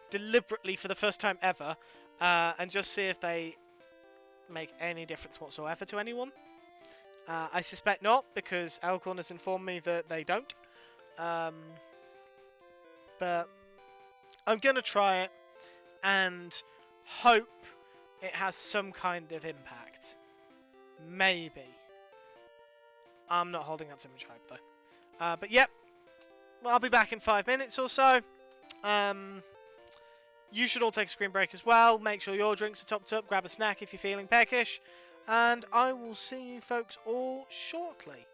deliberately for the first time ever, and just see if they make any difference whatsoever to anyone. I suspect not, because Elkhorn has informed me that they don't. But I'm going to try it and hope it has some kind of impact. Maybe. I'm not holding out too much hope, though. But yep, I'll be back in 5 minutes or so. You should all take a screen break as well. Make sure your drinks are topped up. Grab a snack if you're feeling peckish. And I will see you folks all shortly.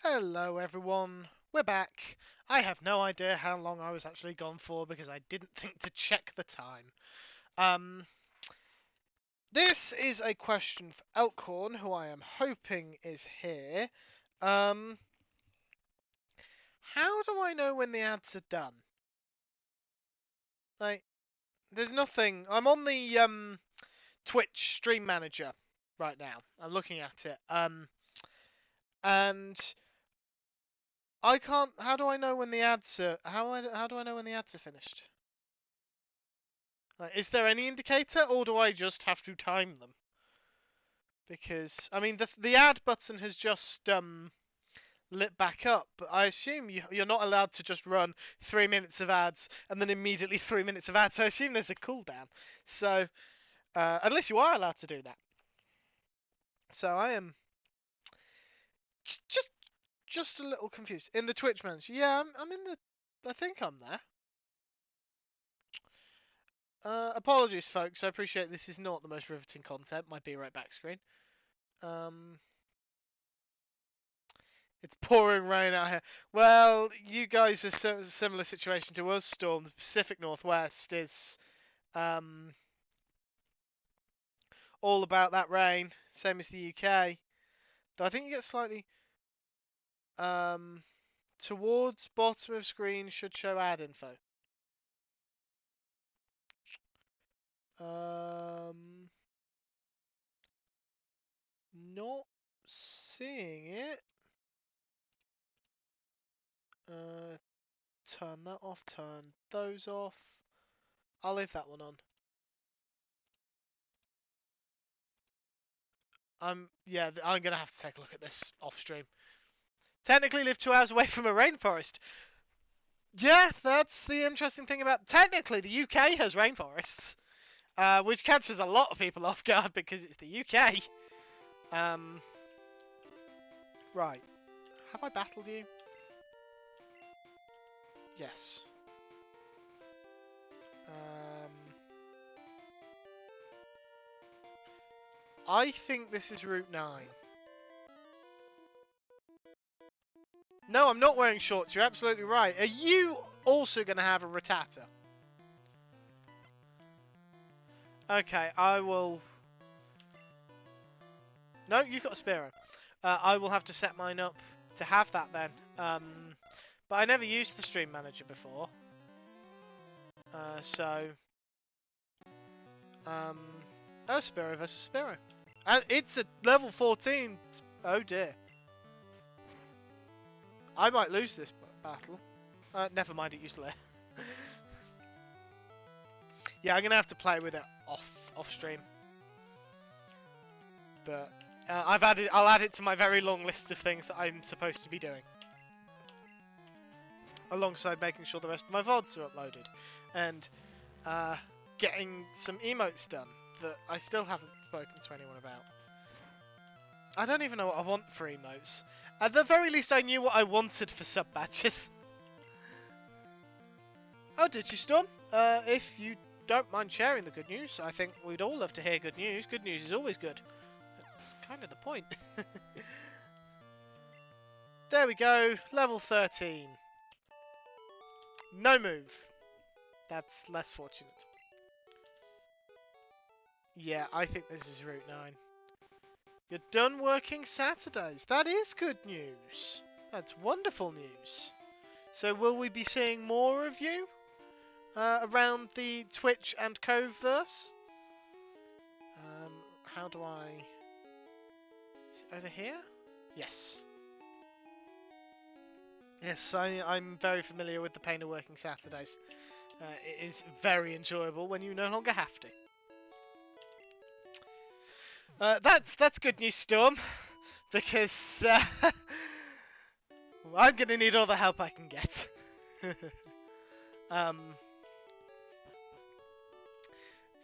Hello everyone, we're back. I have no idea how long I was actually gone for because I didn't think to check the time. This is a question for Elkhorn, who I am hoping is here. How do I know when the ads are done? Like, there's nothing. I'm on the Twitch Stream Manager right now. I'm looking at it. And I can't. How do I know when the ads are? How do I know when the ads are finished? Like, is there any indicator, or do I just have to time them? Because I mean, the ad button has just lit back up, but I assume you're not allowed to just run 3 minutes of ads and then immediately 3 minutes of ads. So I assume there's a cooldown. So unless you are allowed to do that. So I am just a little confused. In the Twitch manager, yeah, I'm in the. I think I'm there. Apologies, folks. I appreciate this is not the most riveting content. My be right back screen. It's pouring rain out here. Well, you guys are similar situation to us, Storm. The Pacific Northwest is all about that rain, same as the UK. Though I think you get slightly towards bottom of screen should show ad info. Not seeing it. Turn that off, turn those off. I'll leave that one on. Yeah, I'm gonna have to take a look at this off stream. Technically live 2 hours away from a rainforest. Yeah, that's the interesting thing about. Technically, the UK has rainforests, which catches a lot of people off guard because it's the UK. Right. Have I battled you? Yes. I think this is Route 9. No, I'm not wearing shorts. You're absolutely right. Are you also going to have a Rattata? Okay, I will... No, you've got a Spearow. I will have to set mine up to have that then. But I never used the Stream Manager before. Oh, Spearow versus Spearow. And it's a level 14. Oh dear. I might lose this battle. Never mind, it used to lair. Yeah, I'm gonna have to play with it off stream. But I'll add it to my very long list of things that I'm supposed to be doing, alongside making sure the rest of my VODs are uploaded, and getting some emotes done that I still haven't spoken to anyone about. I don't even know what I want for emotes. At the very least, I knew what I wanted for sub badges. Oh, did you, Storm? If you don't mind sharing the good news, I think we'd all love to hear good news. Good news is always good. That's kind of the point. There we go, level 13. No move. That's less fortunate. Yeah, I think this is Route 9. You're done working Saturdays. That is good news. That's wonderful news. So will we be seeing more of you around the Twitch and Coveverse? How do I... Is it over here? Yes. Yes, I'm very familiar with the pain of working Saturdays. It is very enjoyable when you no longer have to. That's good news, Storm, because I'm gonna need all the help I can get.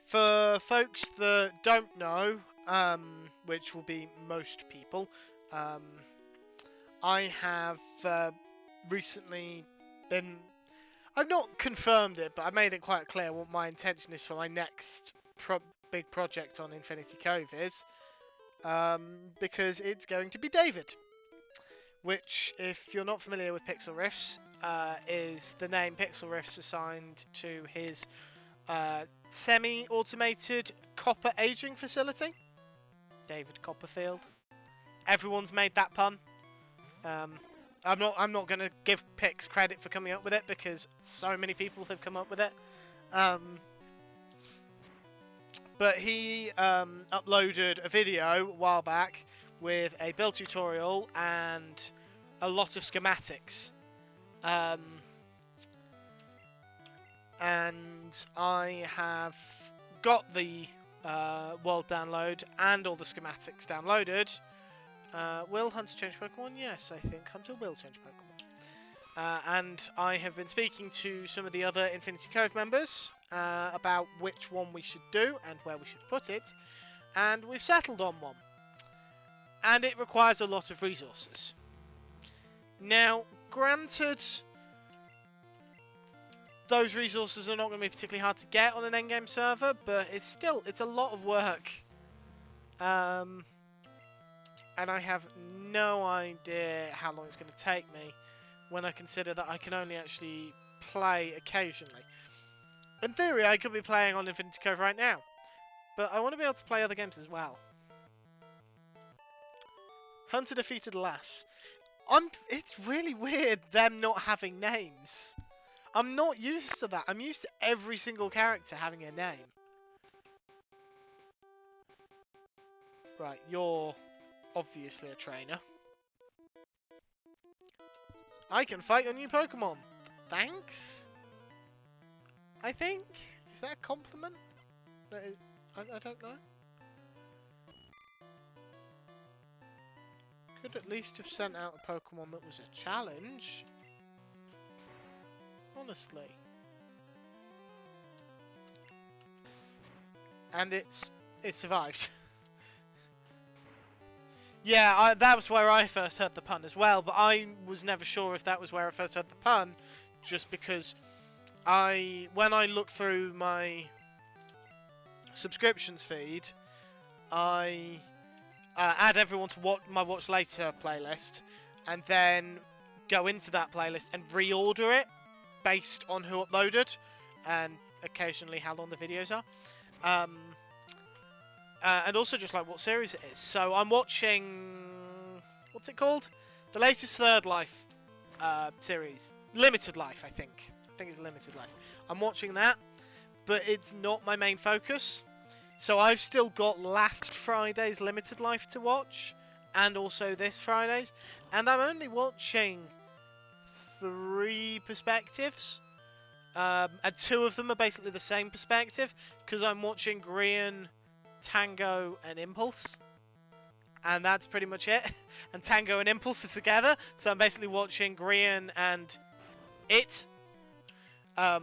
For folks that don't know, which will be most people, I have recently been... I've not confirmed it, but I made it quite clear what my intention is for my next big project on Infinity Cove is, because it's going to be David, which, if you're not familiar with Pixel Rifts, is the name Pixel Rifts assigned to his semi-automated copper aging facility. David Copperfield. Everyone's made that pun. I'm not going to give Pix credit for coming up with it because so many people have come up with it. But he uploaded a video a while back with a build tutorial and a lot of schematics. And I have got the world download and all the schematics downloaded. Will Hunter change Pokemon? Yes, I think Hunter will change Pokemon. And I have been speaking to some of the other Infinity Cove members about which one we should do and where we should put it. And we've settled on one. And it requires a lot of resources. Now, granted, those resources are not going to be particularly hard to get on an endgame server, but it's a lot of work. And I have no idea how long it's going to take me when I consider that I can only actually play occasionally. In theory, I could be playing on Infinity Cove right now, but I want to be able to play other games as well. Hunter defeated Lass. It's really weird them not having names. I'm not used to that. I'm used to every single character having a name. Right, you're obviously a trainer. I can fight your new Pokemon. Thanks? I think? Is that a compliment? No, I don't know. Could at least have sent out a Pokemon that was a challenge. Honestly. And it survived. Yeah, that was where I first heard the pun as well, but I was never sure if that was where I first heard the pun, just because when I look through my subscriptions feed, I add everyone to my Watch Later playlist, and then go into that playlist and reorder it based on who uploaded, and occasionally how long the videos are. And also just like what series it is. So I'm watching, what's it called? The latest Third Life series. Limited Life, I think. I think it's Limited Life. I'm watching that, but it's not my main focus. So I've still got last Friday's Limited Life to watch, and also this Friday's. And I'm only watching 3 perspectives. And 2 of them are basically the same perspective, because I'm watching Grian, Tango and Impulse, and that's pretty much it. And Tango and Impulse are together, so I'm basically watching Grian and it. But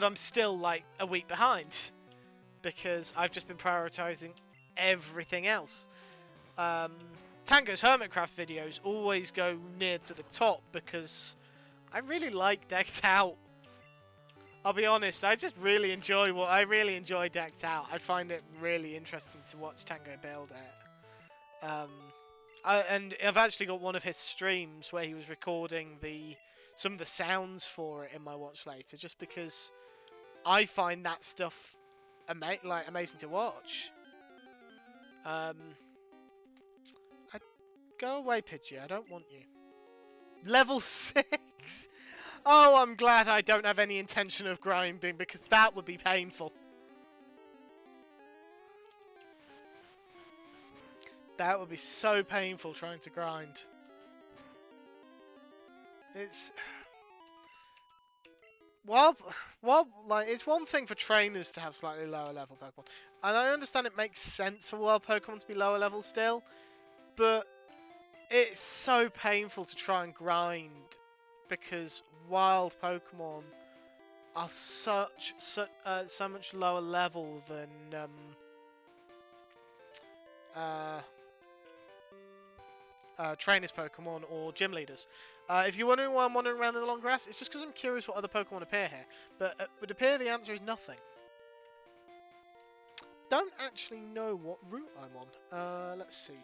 I'm still like a week behind because I've just been prioritizing everything else. Tango's Hermitcraft videos always go near to the top because I really like Decked Out. I'll be honest, I really enjoy Decked Out. I find it really interesting to watch Tango build it. And I've actually got one of his streams where he was recording some of the sounds for it in my Watch Later, just because I find that stuff amazing to watch. Go away, Pidgey. I don't want you. Level 6. Oh, I'm glad I don't have any intention of grinding, because that would be painful. That would be so painful trying to grind. It's... Well, like, it's one thing for trainers to have slightly lower level Pokemon. And I understand it makes sense for wild Pokemon to be lower level still, but it's so painful to try and grind, because wild Pokemon are so much lower level than trainers Pokemon or gym leaders. If you're wondering why I'm wandering around in the long grass, it's just because I'm curious what other Pokemon appear here. But it would appear the answer is nothing. Don't actually know what route I'm on. Let's see.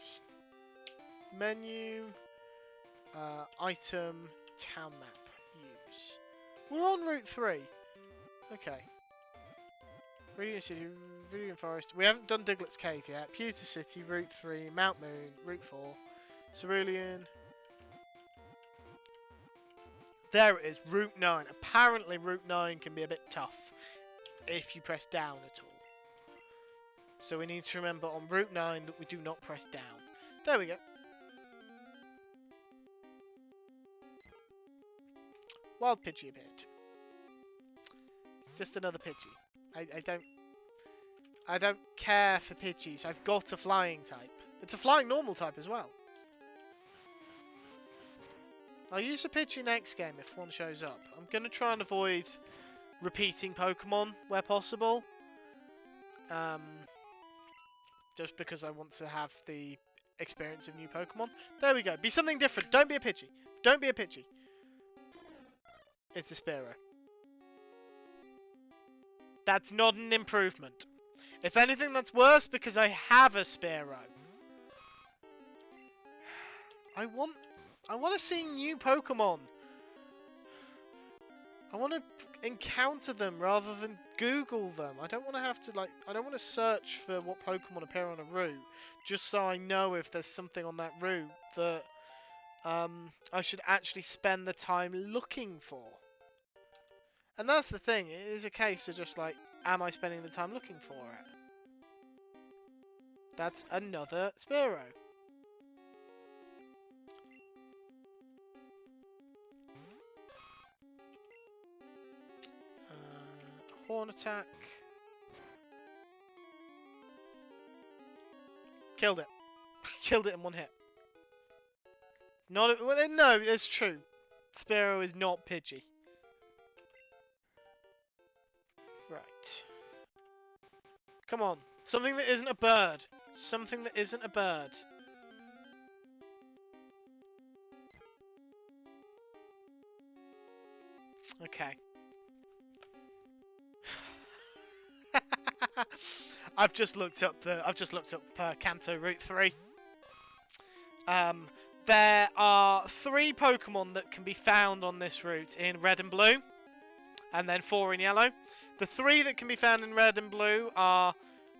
Menu, item, town map, use. We're on Route 3. Okay. Viridian City, Viridian Forest. We haven't done Diglett's Cave yet. Pewter City, Route 3, Mount Moon, Route 4, Cerulean. There it is, Route 9. Apparently Route 9 can be a bit tough if you press down at all. So we need to remember on Route 9 that we do not press down. There we go. Wild Pidgey appeared. It's just another Pidgey. I don't care for Pidgeys. I've got a flying type. It's a flying normal type as well. I'll use a Pidgey next game if one shows up. I'm going to try and avoid repeating Pokemon where possible. Just because I want to have the experience of new Pokemon. There we go. Be something different. Don't be a Pidgey. Don't be a Pidgey. It's a Spearow. That's not an improvement. If anything, that's worse because I have a Spearow. I want to see new Pokemon. I want to encounter them rather than Google them. I don't want to have to I don't want to search for what Pokemon appear on a route just so I know if there's something on that route that I should actually spend the time looking for. And that's the thing. It is a case of just am I spending the time looking for it? That's another Spearow. Horn attack. Killed it. Killed it in one hit. Not well, no, it's true. Spearow is not Pidgey. Right. Come on. Something that isn't a bird. Something that isn't a bird. Okay. I've just looked up Kanto Route 3. There are 3 Pokemon that can be found on this route in Red and Blue, and then 4 in Yellow. The 3 that can be found in Red and Blue are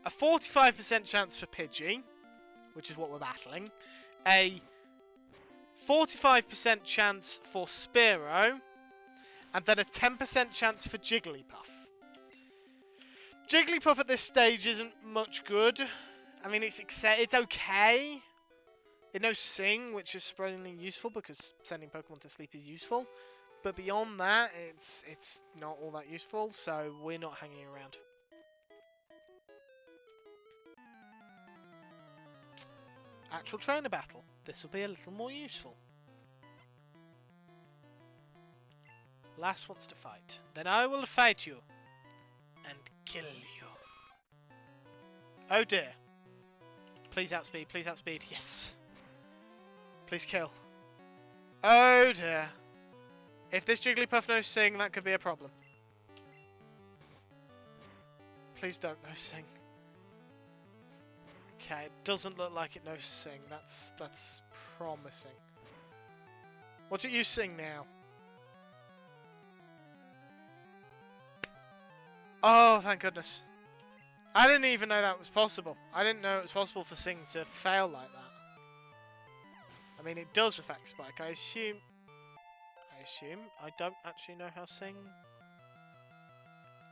a 45% chance for Pidgey, which is what we're battling, a 45% chance for Spearow, and then a 10% chance for Jigglypuff. Jigglypuff at this stage isn't much good. I mean, it's okay. It knows Sing, which is surprisingly useful because sending Pokemon to sleep is useful. But beyond that, it's not all that useful, so we're not hanging around. Actual trainer battle. This will be a little more useful. Last wants to fight. Then I will fight you. And kill you. Oh dear. Please outspeed, please outspeed. Yes. Please kill. Oh dear. If this Jigglypuff knows Sing, that could be a problem. Please don't know Sing. Okay, it doesn't look like it knows Sing. That's promising. What's it use Sing now? Oh, thank goodness. I didn't even know that was possible. I didn't know it was possible for Sing to fail like that. I mean, it does affect Spike. I assume... I don't actually know how Sing...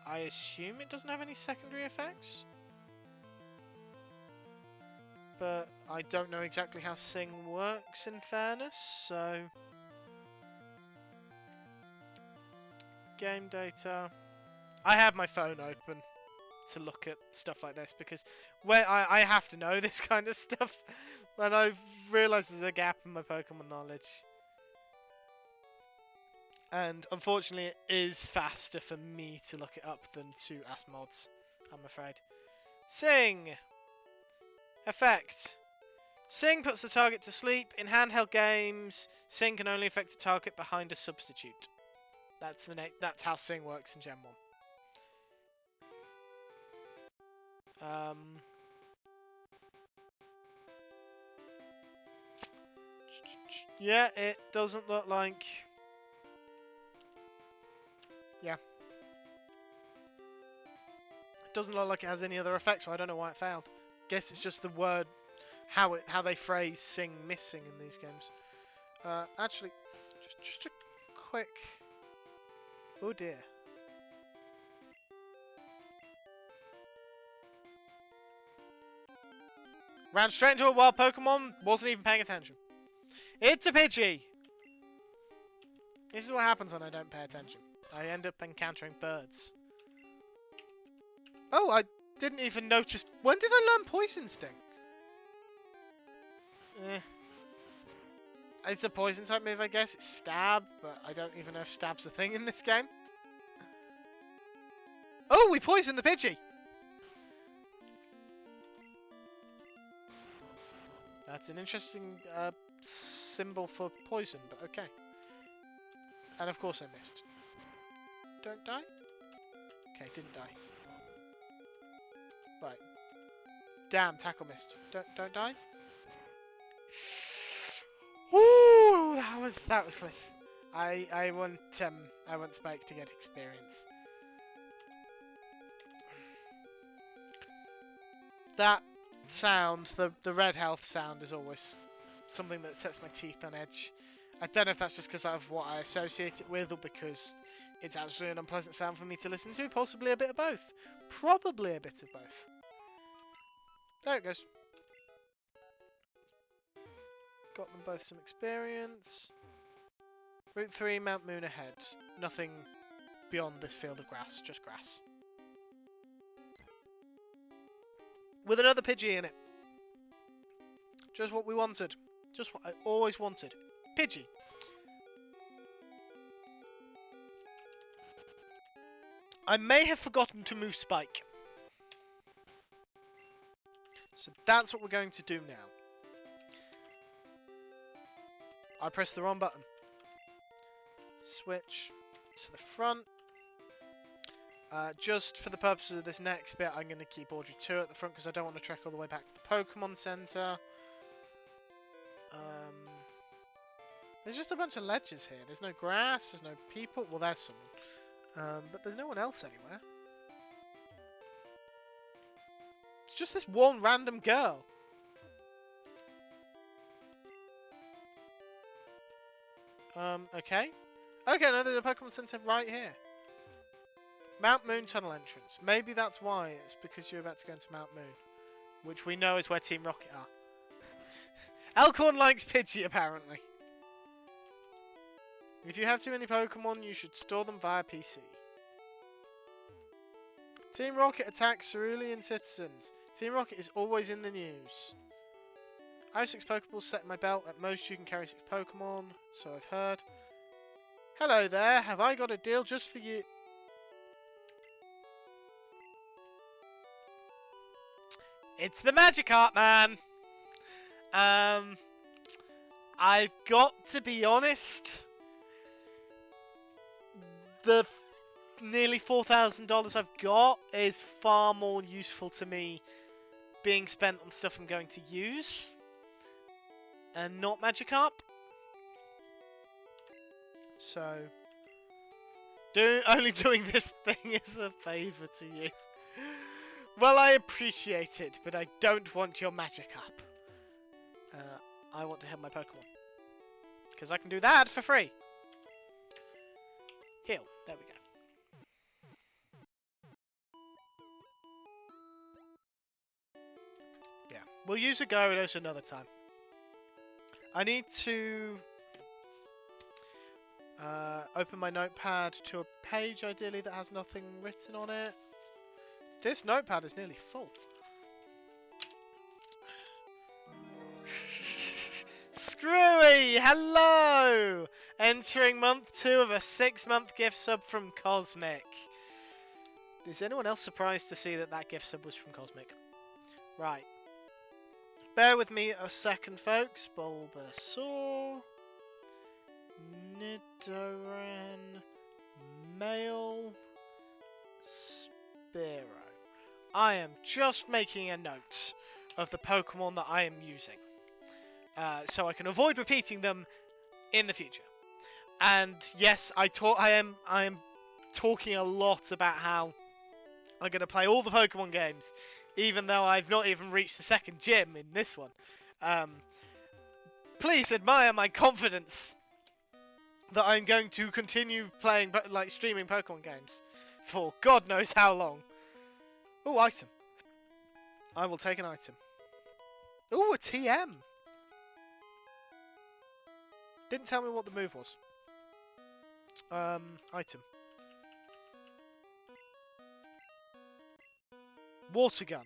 I assume it doesn't have any secondary effects? But I don't know exactly how Sing works, in fairness, so... Game data... I have my phone open to look at stuff like this because I have to know this kind of stuff, and I've realised there's a gap in my Pokemon knowledge. And unfortunately, it is faster for me to look it up than to ask mods, I'm afraid. Sing! Effect. Sing puts the target to sleep. In handheld games, Sing can only affect a target behind a substitute. That's how Sing works in Gen 1. Yeah, it doesn't look like... Yeah. It doesn't look like it has any other effects, so I don't know why it failed. Guess it's just the word, how they phrase sing missing in these games. Actually, just a quick... Oh dear. Ran straight into a wild Pokemon, wasn't even paying attention. It's a Pidgey! This is what happens when I don't pay attention. I end up encountering birds. Oh, I didn't even notice. When did I learn Poison Sting? It's a poison type move, I guess. It's stab, but I don't even know if stab's a thing in this game. Oh, we poisoned the Pidgey! That's an interesting symbol for poison, but okay. And of course I missed. Don't die? Okay, didn't die. Right. Damn, tackle missed. Don't die? Ooh, that was close. I want Spike to get experience. That sound, the red health sound, is always something that sets my teeth on edge. I don't know if that's just because of what I associate it with, or because it's actually an unpleasant sound for me to listen to. Possibly a bit of both. Probably a bit of both. There it goes. Got them both some experience. Route 3, Mount Moon ahead. Nothing beyond this field of grass, just grass. With another Pidgey in it. Just what we wanted. Just what I always wanted. Pidgey. I may have forgotten to move Spike. So that's what we're going to do now. I pressed the wrong button. Switch to the front. Just for the purposes of this next bit, I'm going to keep Audrey 2 at the front because I don't want to trek all the way back to the Pokemon Center. There's just a bunch of ledges here. There's no grass, there's no people. Well, there's someone. But there's no one else anywhere. It's just this one random girl. Okay. Okay, no, there's a Pokemon Center right here. Mount Moon tunnel entrance. Maybe that's why. It's because you're about to go into Mount Moon. Which we know is where Team Rocket are. Elkhorn likes Pidgey, apparently. If you have too many Pokemon, you should store them via PC. Team Rocket attacks cerulean citizens. Team Rocket is always in the news. I have 6 Pokeballs set in my belt. At most, you can carry 6 Pokemon, so I've heard. Hello there, have I got a deal just for you? It's the Magikarp, man! I've got to be honest. The nearly $4,000 I've got is far more useful to me being spent on stuff I'm going to use. And not Magikarp. So, only doing this thing is a favour to you. Well, I appreciate it, but I don't want your Magikarp. I want to have my Pokemon. Because I can do that for free. Heal. There we go. Yeah. We'll use a Gyarados another time. I need to open my notepad to a page, ideally, that has nothing written on it. This notepad is nearly full. Screwy! Hello! Entering month 2 of a 6-month gift sub from Cosmic. Is anyone else surprised to see that gift sub was from Cosmic? Right. Bear with me a second, folks. Bulbasaur. Nidoran. Male. Spearow. I am just making a note of the Pokemon that I am using. So I can avoid repeating them in the future. And yes, I am talking a lot about how I'm going to play all the Pokemon games, even though I've not even reached the second gym in this one. Please admire my confidence that I'm going to continue playing, like, streaming Pokemon games for God knows how long. Oh, item. I will take an item. Oh, a TM. Didn't tell me what the move was. Item. Water gun.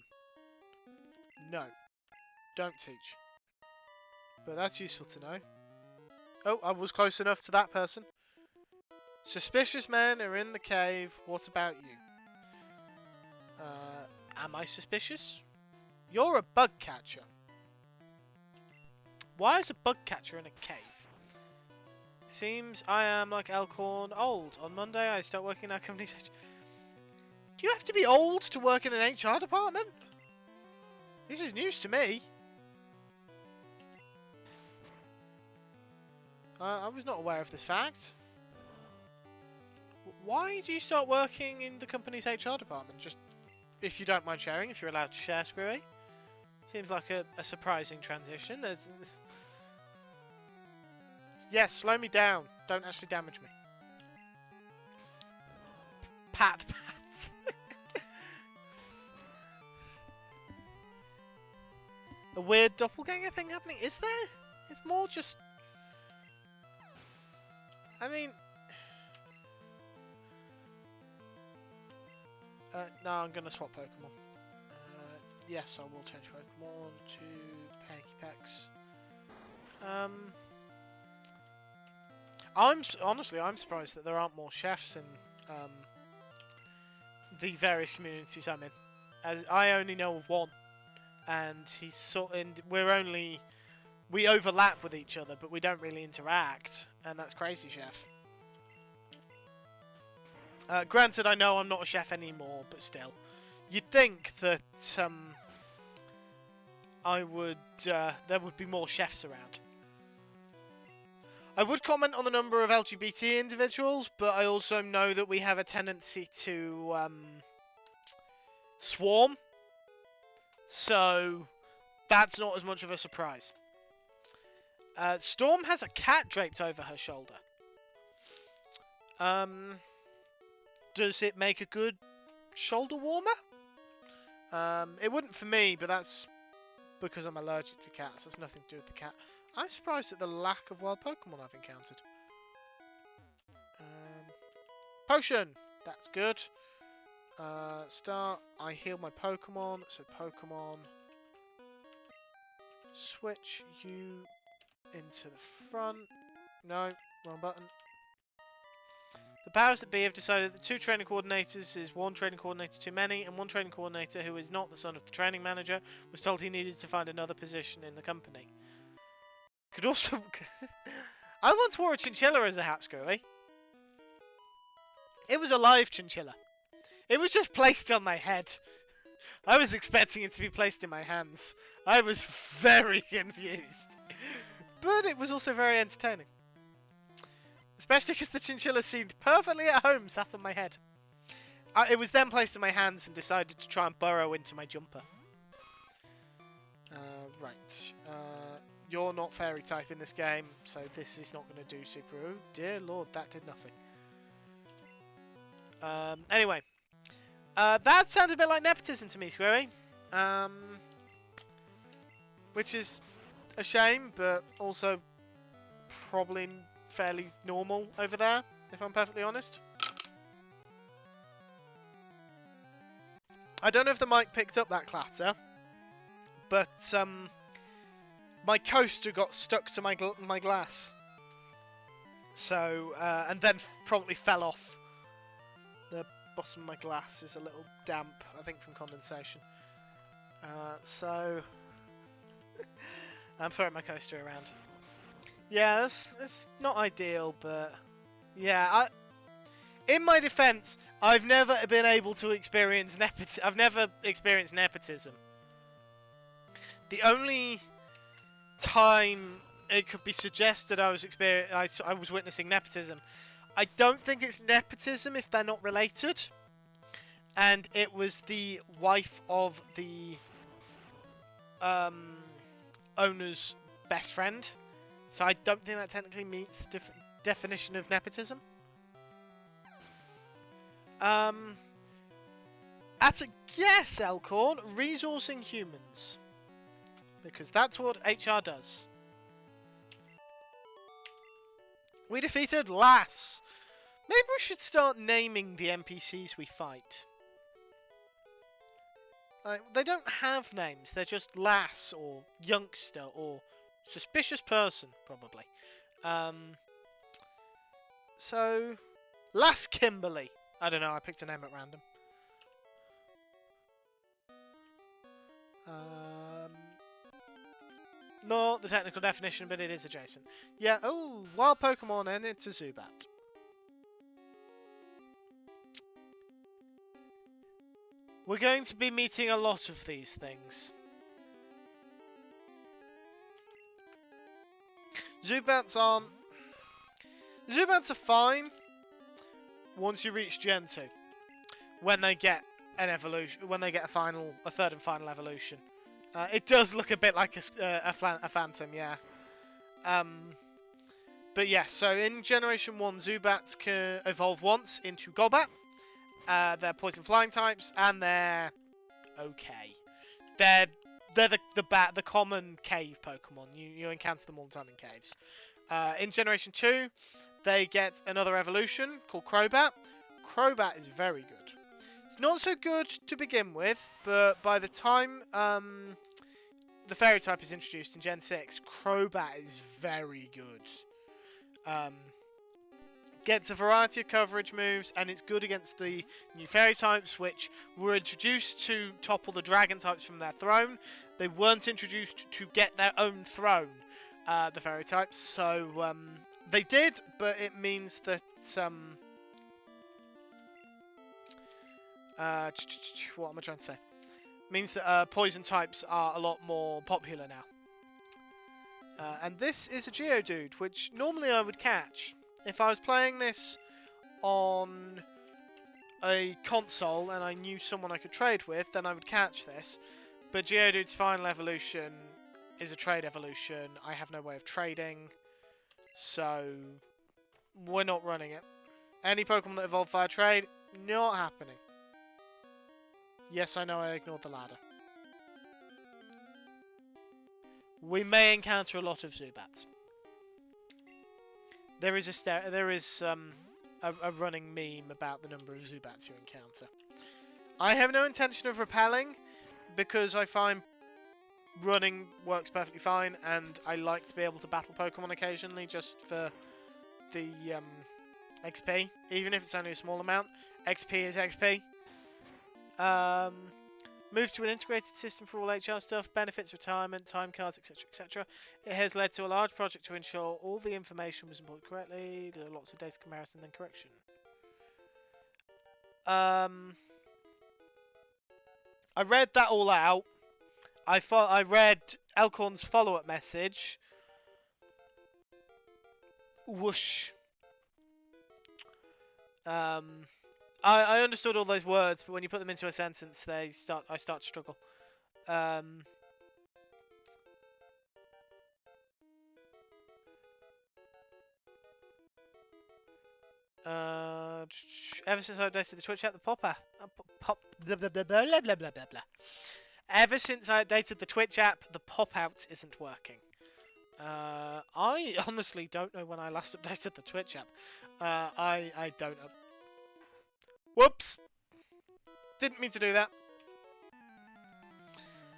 No. Don't teach. But that's useful to know. Oh, I was close enough to that person. Suspicious men are in the cave. What about you? Am I suspicious? You're a bug catcher. Why is a bug catcher in a cave? Seems I am like Elkhorn old. On Monday I start working in our company's HR. Do you have to be old to work in an HR department? This is news to me. I was not aware of this fact. Why do you start working in the company's HR department? Just, if you don't mind sharing, if you're allowed to share, Screwy. Seems like a surprising transition. Yes, slow me down. Don't actually damage me. Pat. A weird doppelganger thing happening? Is there? It's more just... I mean... no, I'm going to swap Pokemon. Yes, I will change Pokemon to Peggypex. I'm surprised that there aren't more chefs in the various communities I'm in. As I only know of one, and we overlap with each other, but we don't really interact, and that's Crazy Chef. Granted, I know I'm not a chef anymore, but still, you'd think that there would be more chefs around. I would comment on the number of LGBT individuals, but I also know that we have a tendency to swarm, so that's not as much of a surprise. Storm has a cat draped over her shoulder. Does it make a good shoulder warmer? It wouldn't for me, but that's because I'm allergic to cats. That's nothing to do with the cat. I'm surprised at the lack of wild Pokemon I've encountered. Potion! That's good. Start. I heal my Pokemon. So Pokemon. Switch you into the front. No, wrong button. The powers that be have decided that 2 training coordinators is 1 training coordinator too many, and 1 training coordinator who is not the son of the training manager was told he needed to find another position in the company. Could also... I once wore a chinchilla as a hat, Screwy. It was a live chinchilla. It was just placed on my head. I was expecting it to be placed in my hands. I was very confused. But it was also very entertaining. Especially because the chinchilla seemed perfectly at home sat on my head. It was then placed in my hands and decided to try and burrow into my jumper. Right. You're not fairy type in this game, so this is not going to do super. Oh, dear lord, that did nothing. Anyway. That sounds a bit like nepotism to me, Screwy. Which is a shame, but also probably fairly normal over there, if I'm perfectly honest. I don't know if the mic picked up that clatter, but my coaster got stuck to my glass, so and then probably fell off. The bottom of my glass is a little damp, I think, from condensation. So I'm throwing my coaster around. Yeah, that's not ideal, but yeah. In my defence, I've never been able to experience nepotism. I've never experienced nepotism. The only time it could be suggested I was witnessing nepotism. I don't think it's nepotism if they're not related. And it was the wife of the owner's best friend. So I don't think that technically meets the definition of nepotism. At a guess, Elkhorn, resourcing humans. Because that's what HR does. We defeated Lass. Maybe we should start naming the NPCs we fight. They don't have names. They're just Lass or Youngster or Suspicious Person, probably. So, Lass Kimberly. I don't know, I picked a name at random. Not the technical definition, but it is adjacent. Yeah, oh, wild Pokemon, and it's a Zubat. We're going to be meeting a lot of these things. Zubats are fine once you reach Gen 2. When they get an evolution, when they get a third and final evolution. It does look a bit like a phantom, yeah. But yeah, so in Generation 1, Zubats can evolve once into Golbat. They're poison flying types, and they're okay. They're the common cave Pokemon. You encounter them all the time in caves. In Generation 2, they get another evolution called Crobat. Crobat is very good. It's not so good to begin with, but by the time the Fairy type is introduced in Gen 6, Crobat is very good. Gets a variety of coverage moves, and it's good against the new Fairy types, which were introduced to topple the Dragon types from their throne. They weren't introduced to get their own throne, the Fairy types, so they did, but it means that what am I trying to say? Means that poison types are a lot more popular now. And this is a Geodude, which normally I would catch. If I was playing this on a console and I knew someone I could trade with, then I would catch this. But Geodude's final evolution is a trade evolution. I have no way of trading, so we're not running it. Any Pokemon that evolve via trade, not happening. Yes, I know I ignored the ladder. We may encounter a lot of Zubats. There is a running meme about the number of Zubats you encounter. I have no intention of repelling, because I find running works perfectly fine, and I like to be able to battle Pokemon occasionally just for the XP, even if it's only a small amount. XP is XP. Move to an integrated system for all HR stuff, benefits, retirement, time cards, etc, etc. It has led to a large project to ensure all the information was imported correctly. There are lots of data comparison and correction. I read that all out. I read Elkhorn's follow-up message. Whoosh. I understood all those words, but when you put them into a sentence, I start to struggle. Ever since I updated the Twitch app, the Ever since I updated the Twitch app, the pop-out isn't working. I honestly don't know when I last updated the Twitch app. I don't know. Whoops! Didn't mean to do that.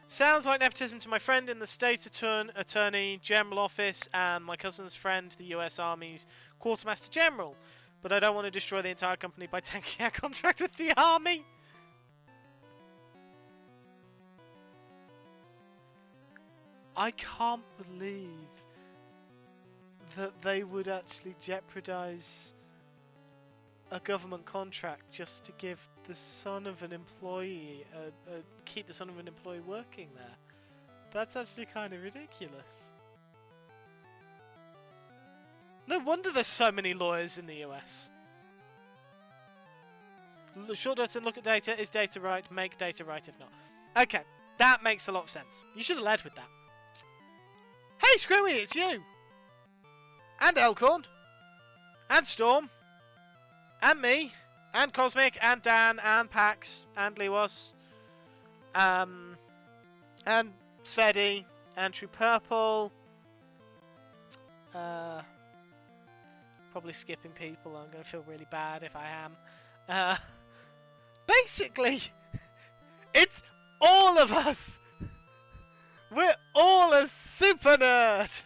Sounds like nepotism to my friend in the state attorney general office and my cousin's friend, the US Army's quartermaster general. But I don't want to destroy the entire company by taking our contract with the army. I can't believe that they would actually jeopardize a government contract just to give the son of an employee, keep the son of an employee working there. That's actually kind of ridiculous. No wonder there's so many lawyers in the US. Short notes and look at data. Is data right? Make data right if not. Okay, that makes a lot of sense. You should have led with that. Hey, Screwy, it's you! And Elcorn! And Storm! And me! And Cosmic! And Dan! And Pax! And Lewas! And Svedi! And True Purple! Probably skipping people. I'm going to feel really bad if I am. Basically, it's all of us! We're all a super nerd!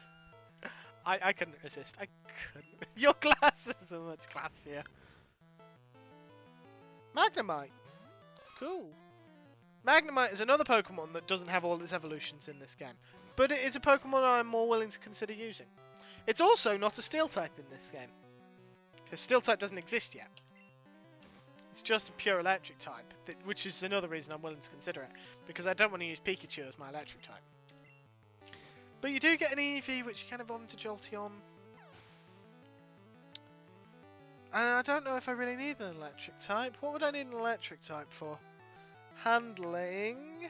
I couldn't resist. I couldn't resist. Your glasses are much classier. Magnemite. Cool. Magnemite is another Pokemon that doesn't have all its evolutions in this game. But it is a Pokemon I'm more willing to consider using. It's also not a Steel type in this game. Because Steel type doesn't exist yet. It's just a pure Electric type. Which is another reason I'm willing to consider it. Because I don't want to use Pikachu as my Electric type. But you do get an Eevee, which you can evolve into Jolteon. And I don't know if I really need an Electric type. What would I need an Electric type for? Handling...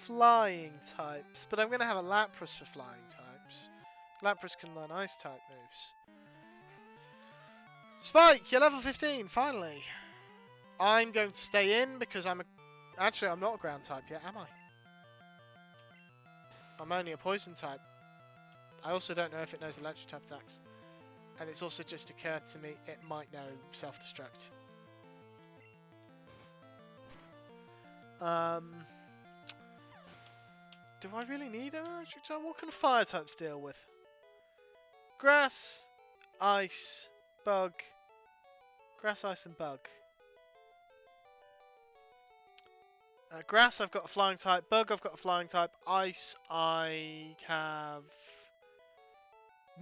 Flying types. But I'm going to have a Lapras for flying types. Lapras can learn Ice type moves. Spike, you're level 15, finally. I'm going to stay in because I'm a... Actually, I'm not a ground type yet, am I? I'm only a poison type. I also don't know if it knows electric type attacks. And it's also just occurred to me it might know self-destruct. Do I really need an electric type? What can fire types deal with? Grass, ice, bug. Grass, ice and bug. Grass, I've got a flying type. Bug, I've got a flying type. Ice, I have...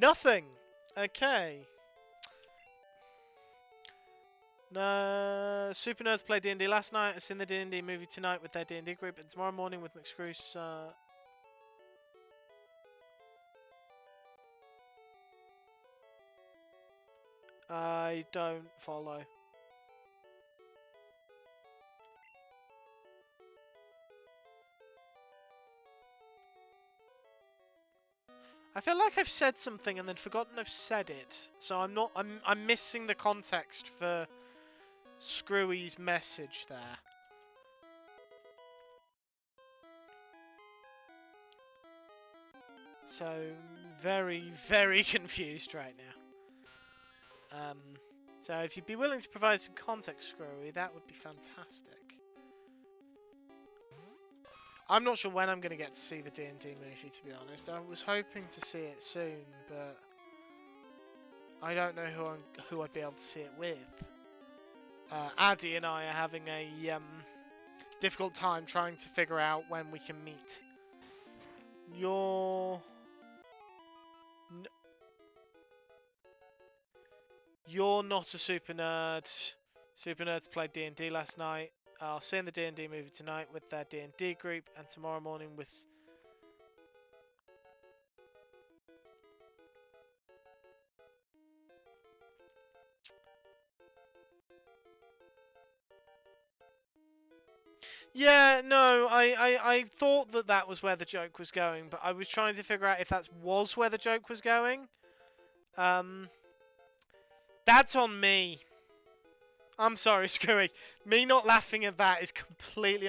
nothing! Okay. No, Super Nerds played D&D last night. I've seen the D&D movie tonight with their D&D group. And tomorrow morning with McScrews. I don't follow. I feel like I've said something and then forgotten I've said it. So I'm missing the context for Screwy's message there. So very, very confused right now. So if you'd be willing to provide some context, Screwy, that would be fantastic. I'm not sure when I'm going to get to see the D&D movie, to be honest. I was hoping to see it soon, but I don't know who I'd be able to see it with. Addy and I are having a difficult time trying to figure out when we can meet. You're not a super nerd. Super nerds played D&D last night. I'll see in the D&D movie tonight with their D&D group, and tomorrow morning with... Yeah, no, I thought that was where the joke was going, but I was trying to figure out if that was where the joke was going. That's on me. I'm sorry, Screwy. Me not laughing at that is completely...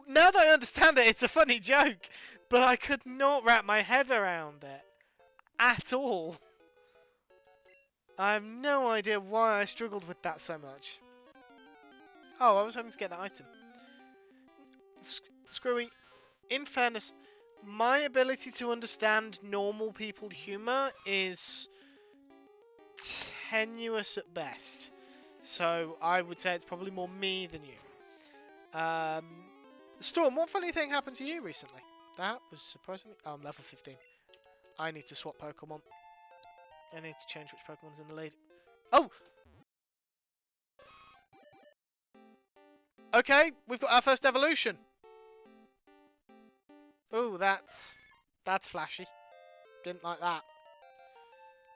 Now that I understand it, it's a funny joke. But I could not wrap my head around it. At all. I have no idea why I struggled with that so much. Oh, I was hoping to get that item. Screwy, in fairness, my ability to understand normal people's humour is tenuous at best. So I would say it's probably more me than you. Storm, what funny thing happened to you recently? That was surprisingly... Oh, I'm level 15. I need to swap Pokemon. I need to change which Pokemon's in the lead. Oh! Okay, we've got our first evolution. Oh, that's flashy. Didn't like that.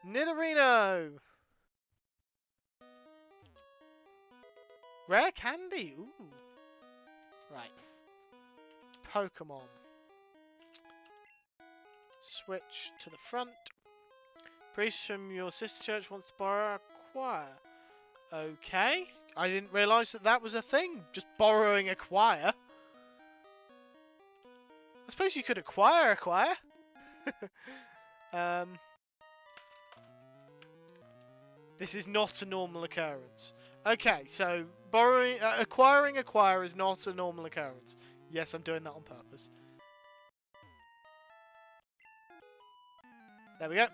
Nidorino! Rare candy! Ooh. Right. Pokemon. Switch to the front. Priest from your sister church wants to borrow a choir. Okay. I didn't realise that that was a thing. Just borrowing a choir. I suppose you could acquire a choir. This is not a normal occurrence. Okay, so acquiring a choir is not a normal occurrence. Yes, I'm doing that on purpose. There we go.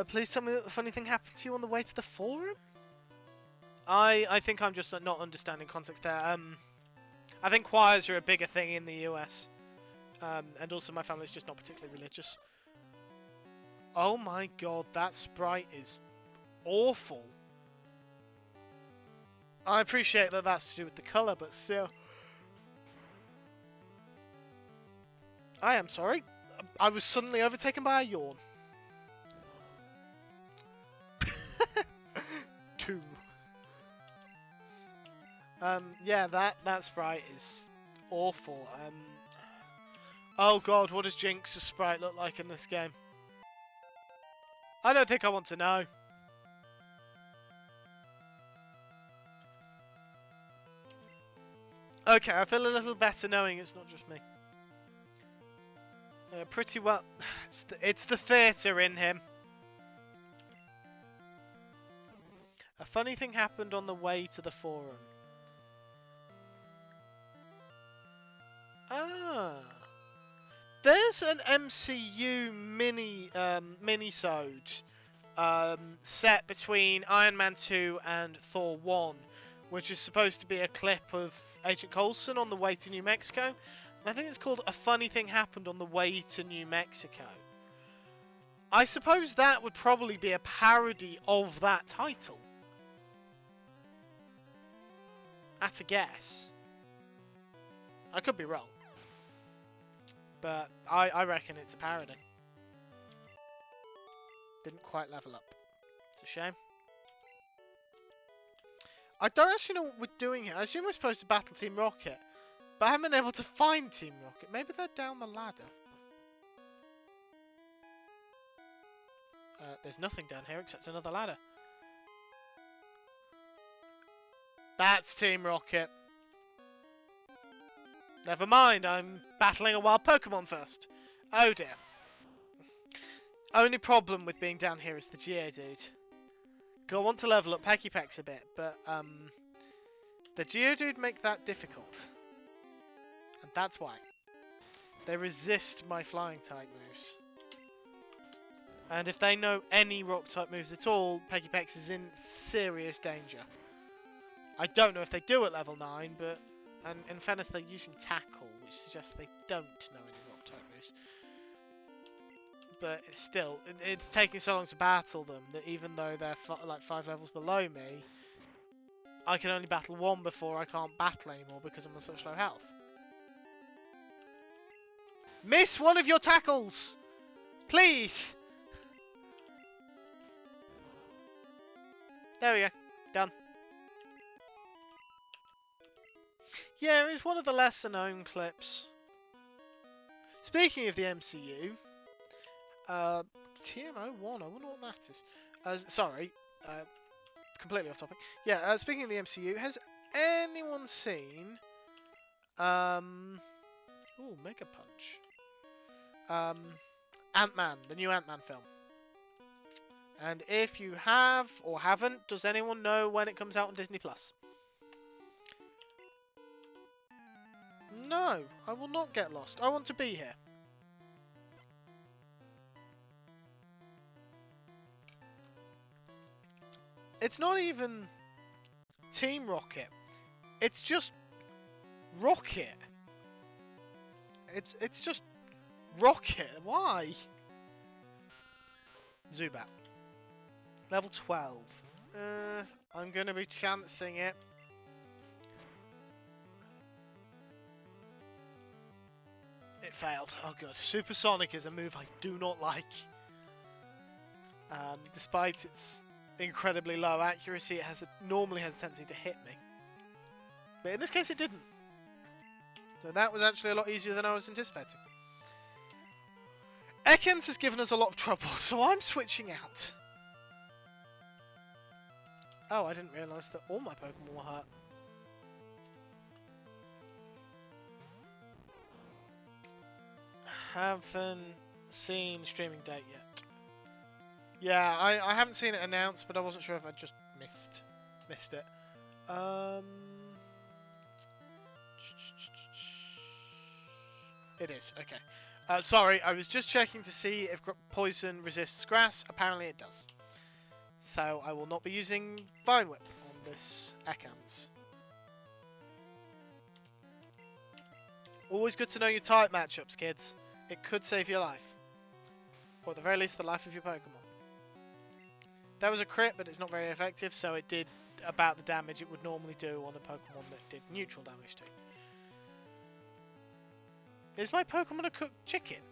Please tell me that the funny thing happened to you on the way to the forum? I think I'm just not understanding context there. I think choirs are a bigger thing in the US. And also my family's just not particularly religious. Oh my god, that sprite is awful. I appreciate that that's to do with the colour, but still. I am sorry. I was suddenly overtaken by a yawn. 2. Yeah, that sprite is awful. Oh god, what does Jinx's sprite look like in this game? I don't think I want to know. Okay, I feel a little better knowing it's not just me. Pretty well. It's the theatre in him. A funny thing happened on the way to the forum. Ah. There's an MCU mini-sode set between Iron Man 2 and Thor 1, which is supposed to be a clip of Agent Coulson on the way to New Mexico. And I think it's called A Funny Thing Happened on the Way to New Mexico. I suppose that would probably be a parody of that title. At a guess. I could be wrong. But I reckon it's a parody. Didn't quite level up. It's a shame. I don't actually know what we're doing here. I assume we're supposed to battle Team Rocket. But I haven't been able to find Team Rocket. Maybe they're down the ladder. There's nothing down here except another ladder. That's Team Rocket. Never mind, I'm battling a wild Pokemon first. Oh dear. Only problem with being down here is the Geodude. I want to level up Pecky-Pex a bit, but the Geodude make that difficult. And that's why. They resist my flying type moves. And if they know any rock type moves at all, Pecky-Pex is in serious danger. I don't know if they do at level 9, but in fairness they're using Tackle, which suggests they don't know any rock type moves. But it's still, it's taking so long to battle them that even though they're like 5 levels below me, I can only battle one before I can't battle anymore because I'm on such low health. Miss one of your tackles! Please! There we go. Done. Yeah, it's one of the lesser known clips. Speaking of the MCU, TM01, I wonder what that is. Sorry, completely off topic. Yeah, speaking of the MCU, has anyone seen ooh, Mega Punch. Ant-Man, the new Ant-Man film. And if you have or haven't, does anyone know when it comes out on Disney Plus? No, I will not get lost. I want to be here. It's not even Team Rocket. It's just Rocket. It's just Rocket. Why? Zubat. Level 12. I'm going to be chancing it. It it failed. Oh good. Supersonic is a move I do not like. Despite its incredibly low accuracy, it normally has a tendency to hit me. But in this case it didn't. So that was actually a lot easier than I was anticipating. Ekans has given us a lot of trouble, so I'm switching out. Oh, I didn't realise that all my Pokemon were hurt. Haven't seen streaming date yet. Yeah, I haven't seen it announced, but I wasn't sure if I just missed it. It is, okay. Sorry, I was just checking to see if poison resists grass. Apparently it does. So I will not be using Vine Whip on this Ekans. Always good to know your type matchups, kids. It could save your life. Or at the very least, the life of your Pokemon. That was a crit, but it's not very effective, so it did about the damage it would normally do on a Pokemon that did neutral damage to. Is my Pokemon a cooked chicken?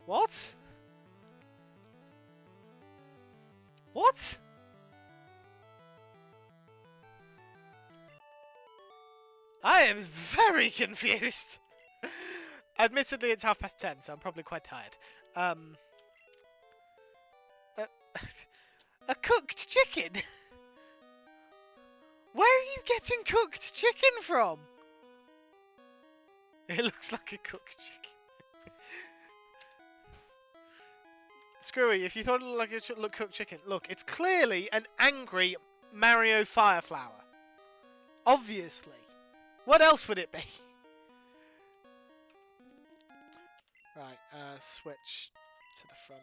What? What? I am very confused. Admittedly, it's 10:30, so I'm probably quite tired. A cooked chicken? Where are you getting cooked chicken from? It looks like a cooked chicken. Screwy, if you thought it looked like a cooked chicken, look, it's clearly an angry Mario Fireflower. Obviously. What else would it be? Right, switch to the front.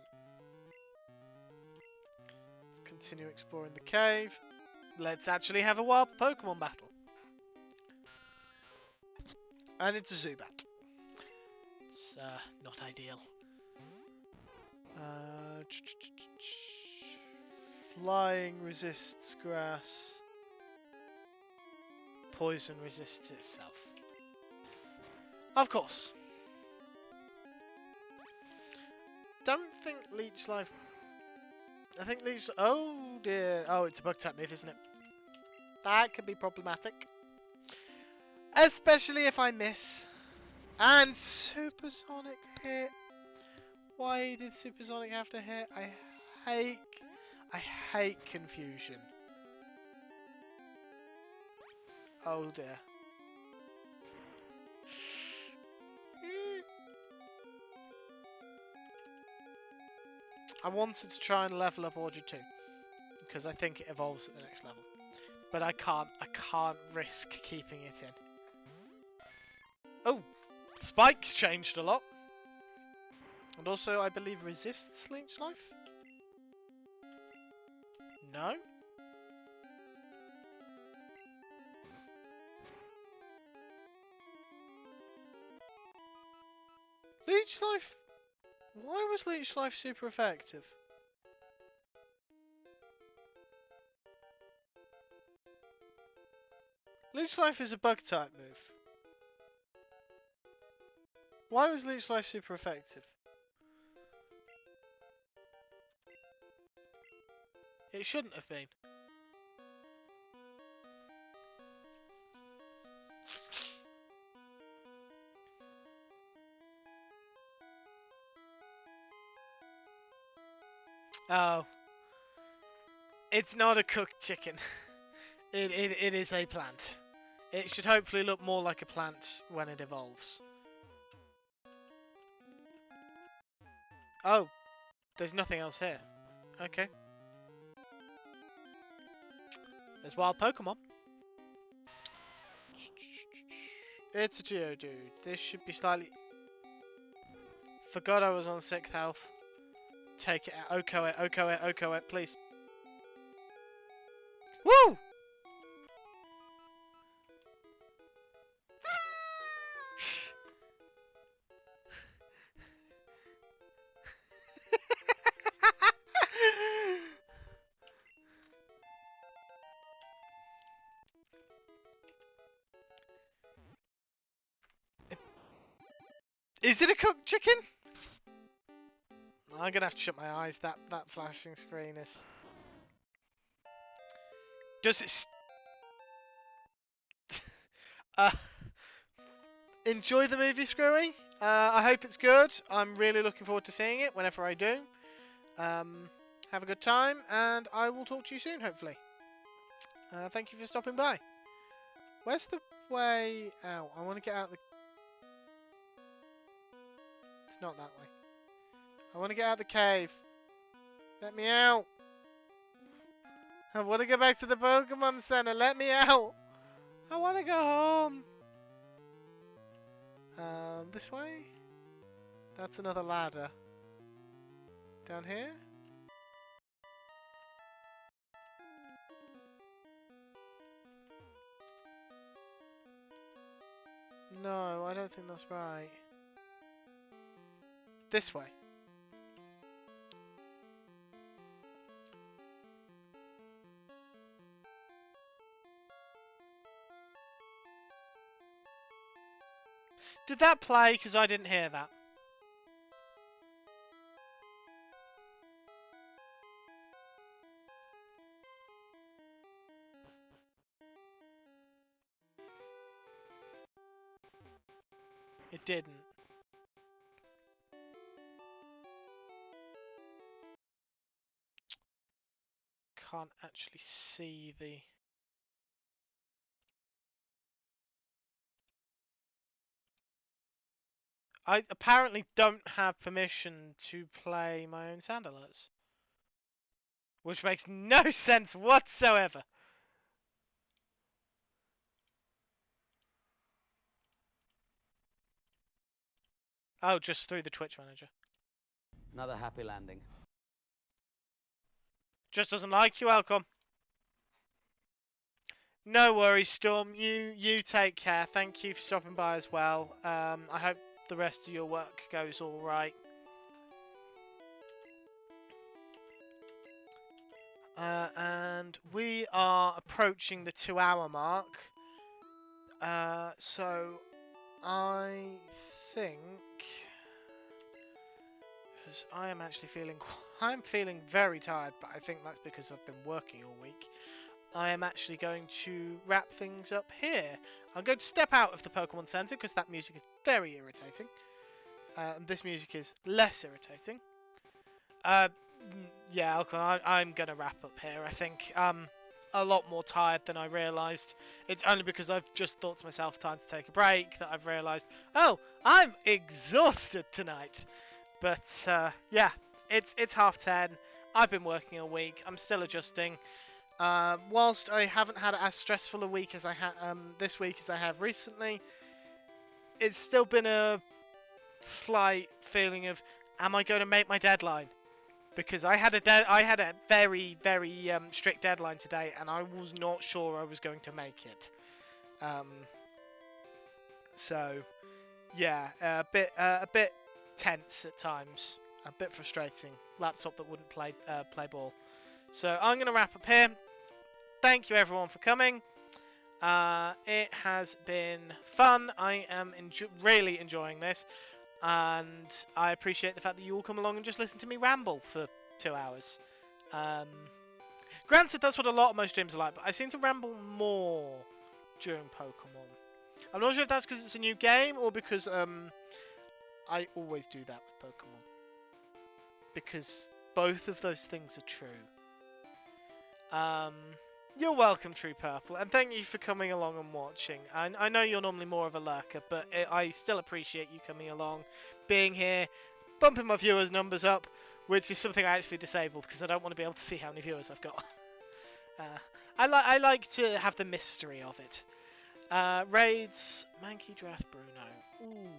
Let's continue exploring the cave. Let's actually have a wild Pokemon battle. And it's a Zubat. It's not ideal. Flying resists grass. Poison resists itself. Of course. Don't think Leech Life. I think Leech. Oh dear. Oh, it's a bug type move, isn't it? That could be problematic. Especially if I miss. And Supersonic hit. Why did Supersonic have to hit? I hate confusion. Oh dear. I wanted to try and level up Order 2 because I think it evolves at the next level. But I can't risk keeping it in. Oh! Spike's changed a lot. And also, I believe, resists Leech Life? No? Leech Life? Why was Leech Life super effective? Leech Life is a bug type move. Why was Leech Life super effective? It shouldn't have been. Oh. It's not a cooked chicken. It is a plant. It should hopefully look more like a plant when it evolves. Oh. There's nothing else here. Okay. There's wild Pokemon. It's a Geodude. This should be slightly... Forgot I was on 6th health. Take it out. Oko it, Oko it, Oko it, please. Woo! Is it a cooked chicken? I'm gonna have to shut my eyes. That flashing screen is. Does it? Uh, enjoy the movie, Screwy. I hope it's good. I'm really looking forward to seeing it whenever I do. Have a good time, and I will talk to you soon, hopefully. Thank you for stopping by. Where's the way out? I want to get out the... It's not that way. I want to get out the cave. Let me out. I want to go back to the Pokemon Center. Let me out. I want to go home. This way? That's another ladder. Down here? No, I don't think that's right. This way. Did that play? Because I didn't hear that. It didn't. Can't actually see the... I apparently don't have permission to play my own sound alerts. Which makes no sense whatsoever. Oh, just through the Twitch manager. Another happy landing. Just doesn't like you, welcome. No worries, Storm. You take care. Thank you for stopping by as well. I hope the rest of your work goes all right. And we are approaching the 2-hour mark. So I think, because I am actually feeling, I'm feeling very tired, but I think that's because I've been working all week. I am actually going to wrap things up here. I'm going to step out of the Pokemon Center because that music is very irritating. And this music is less irritating. Yeah, I'm going to wrap up here, I think. A lot more tired than I realised. It's only because I've just thought to myself, time to take a break, that I've realised, oh, I'm exhausted tonight. But, yeah, it's 10:30. I've been working a week. I'm still adjusting. Whilst I haven't had as stressful a week as I had this week as I have recently, it's still been a slight feeling of, am I going to make my deadline? Because I had a very strict deadline today, and I was not sure I was going to make it. So yeah, a bit tense at times, a bit frustrating. Laptop that wouldn't play ball. So I'm going to wrap up here. Thank you everyone for coming. It has been fun. I am really enjoying this. And I appreciate the fact that you all come along and just listen to me ramble for 2 hours. Granted, that's what a lot of my streams are like, but I seem to ramble more during Pokemon. I'm not sure if that's because it's a new game or because I always do that with Pokemon. Because both of those things are true. You're welcome, True Purple, and thank you for coming along and watching. I know you're normally more of a lurker, but I still appreciate you coming along, being here, bumping my viewers' numbers up, which is something I actually disabled because I don't want to be able to see how many viewers I've got. I like to have the mystery of it. Raids, Mankey Draft Bruno. Ooh.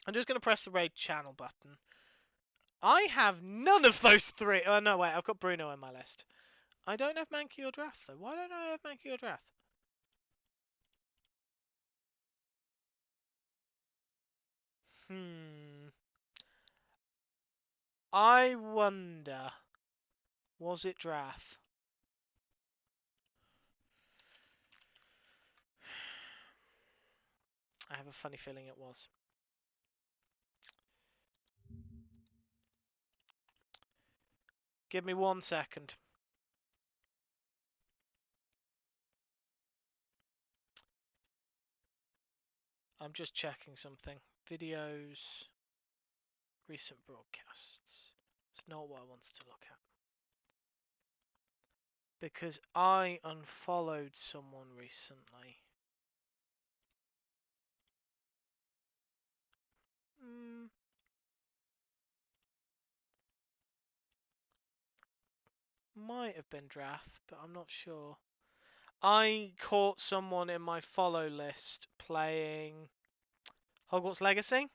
I'm just going to press the raid channel button. I have none of those three. Oh, no, wait. I've got Bruno on my list. I don't have Mankey or Draft, though. Why don't I have Mankey or Draft? I wonder. Was it Draft? I have a funny feeling it was. Give me 1 second. I'm just checking something. Videos, recent broadcasts. It's not what I wanted to look at. Because I unfollowed someone recently. Might have been Drath, but I'm not sure. I caught someone in my follow list playing Hogwarts Legacy.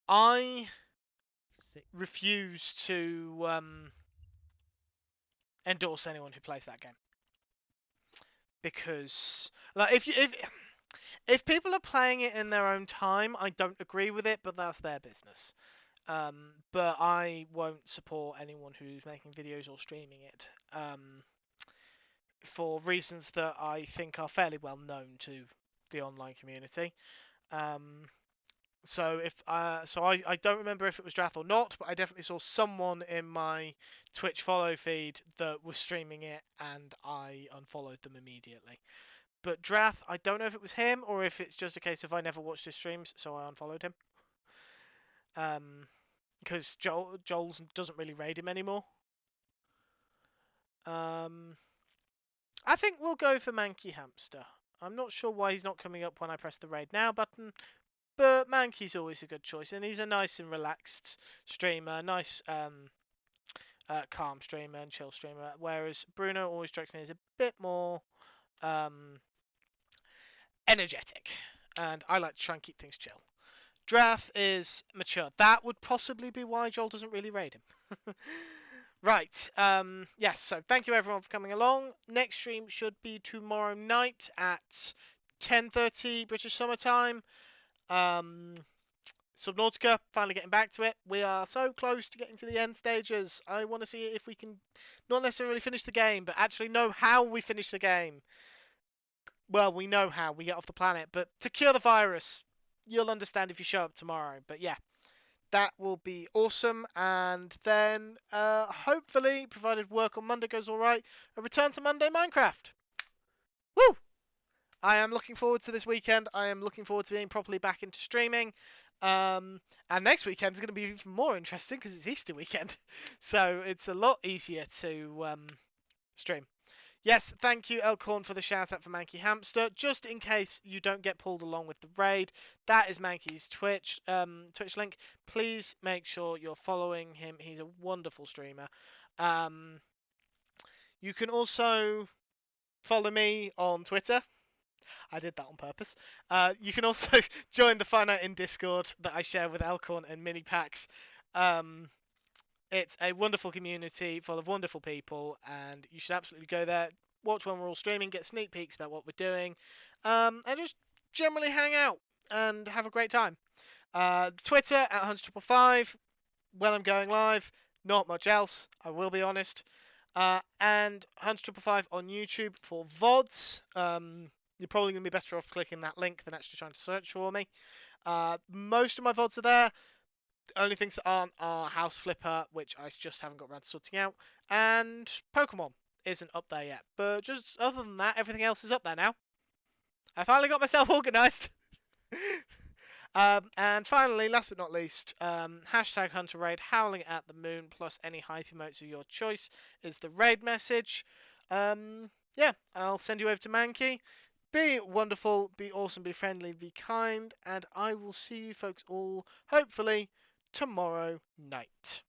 I refuse to endorse anyone who plays that game because, like, if people are playing it in their own time, I don't agree with it, but that's their business. But I won't support anyone who's making videos or streaming it. For reasons that I think are fairly well known to the online community. So I don't remember if it was Drath or not, but I definitely saw someone in my Twitch follow feed that was streaming it, and I unfollowed them immediately. But Drath, I don't know if it was him or if it's just a case of I never watched his streams, so I unfollowed him. Because Joel doesn't really raid him anymore. I think we'll go for Manky Hamster. I'm not sure why he's not coming up when I press the raid now button, but Manky's always a good choice, and he's a nice and relaxed streamer, nice calm streamer and chill streamer, whereas Bruno always strikes me as a bit more energetic, and I like to try and keep things chill. Drath is mature. That would possibly be why Joel doesn't really raid him. Right. Yes, so thank you everyone for coming along. Next stream should be tomorrow night at 10:30 British Summer Time. Subnautica, finally getting back to it. We are so close to getting to the end stages. I want to see if we can not necessarily finish the game, but actually know how we finish the game. Well, we know how we get off the planet, but to cure the virus, you'll understand if you show up tomorrow. But yeah, that will be awesome. And then, hopefully, provided work on Monday goes all right, a return to Monday Minecraft. Woo! I am looking forward to this weekend. I am looking forward to being properly back into streaming. And next weekend is going to be even more interesting because it's Easter weekend. So it's a lot easier to stream. Yes, thank you, Elkhorn, for the shout out for Manky Hamster. Just in case you don't get pulled along with the raid, that is Manky's Twitch link. Please make sure you're following him. He's a wonderful streamer. You can also follow me on Twitter. I did that on purpose. You can also join the Finite in Discord that I share with Elkhorn and Mini Packs. It's a wonderful community full of wonderful people, and you should absolutely go there, watch when we're all streaming, get sneak peeks about what we're doing, and just generally hang out and have a great time. Twitter at 10055 when I'm going live. Not much else, I will be honest. And 10055 on YouTube for VODs. You're probably going to be better off clicking that link than actually trying to search for me. Most of my VODs are there. The only things that aren't are House Flipper, which I just haven't got around to sorting out, and Pokemon isn't up there yet. But just other than that, everything else is up there now. I finally got myself organised. And finally, last but not least, hashtag Hunter Raid, howling at the moon, plus any hype emotes of your choice is the raid message. Yeah, I'll send you over to Mankey. Be wonderful, be awesome, be friendly, be kind, and I will see you folks all, hopefully, tomorrow night.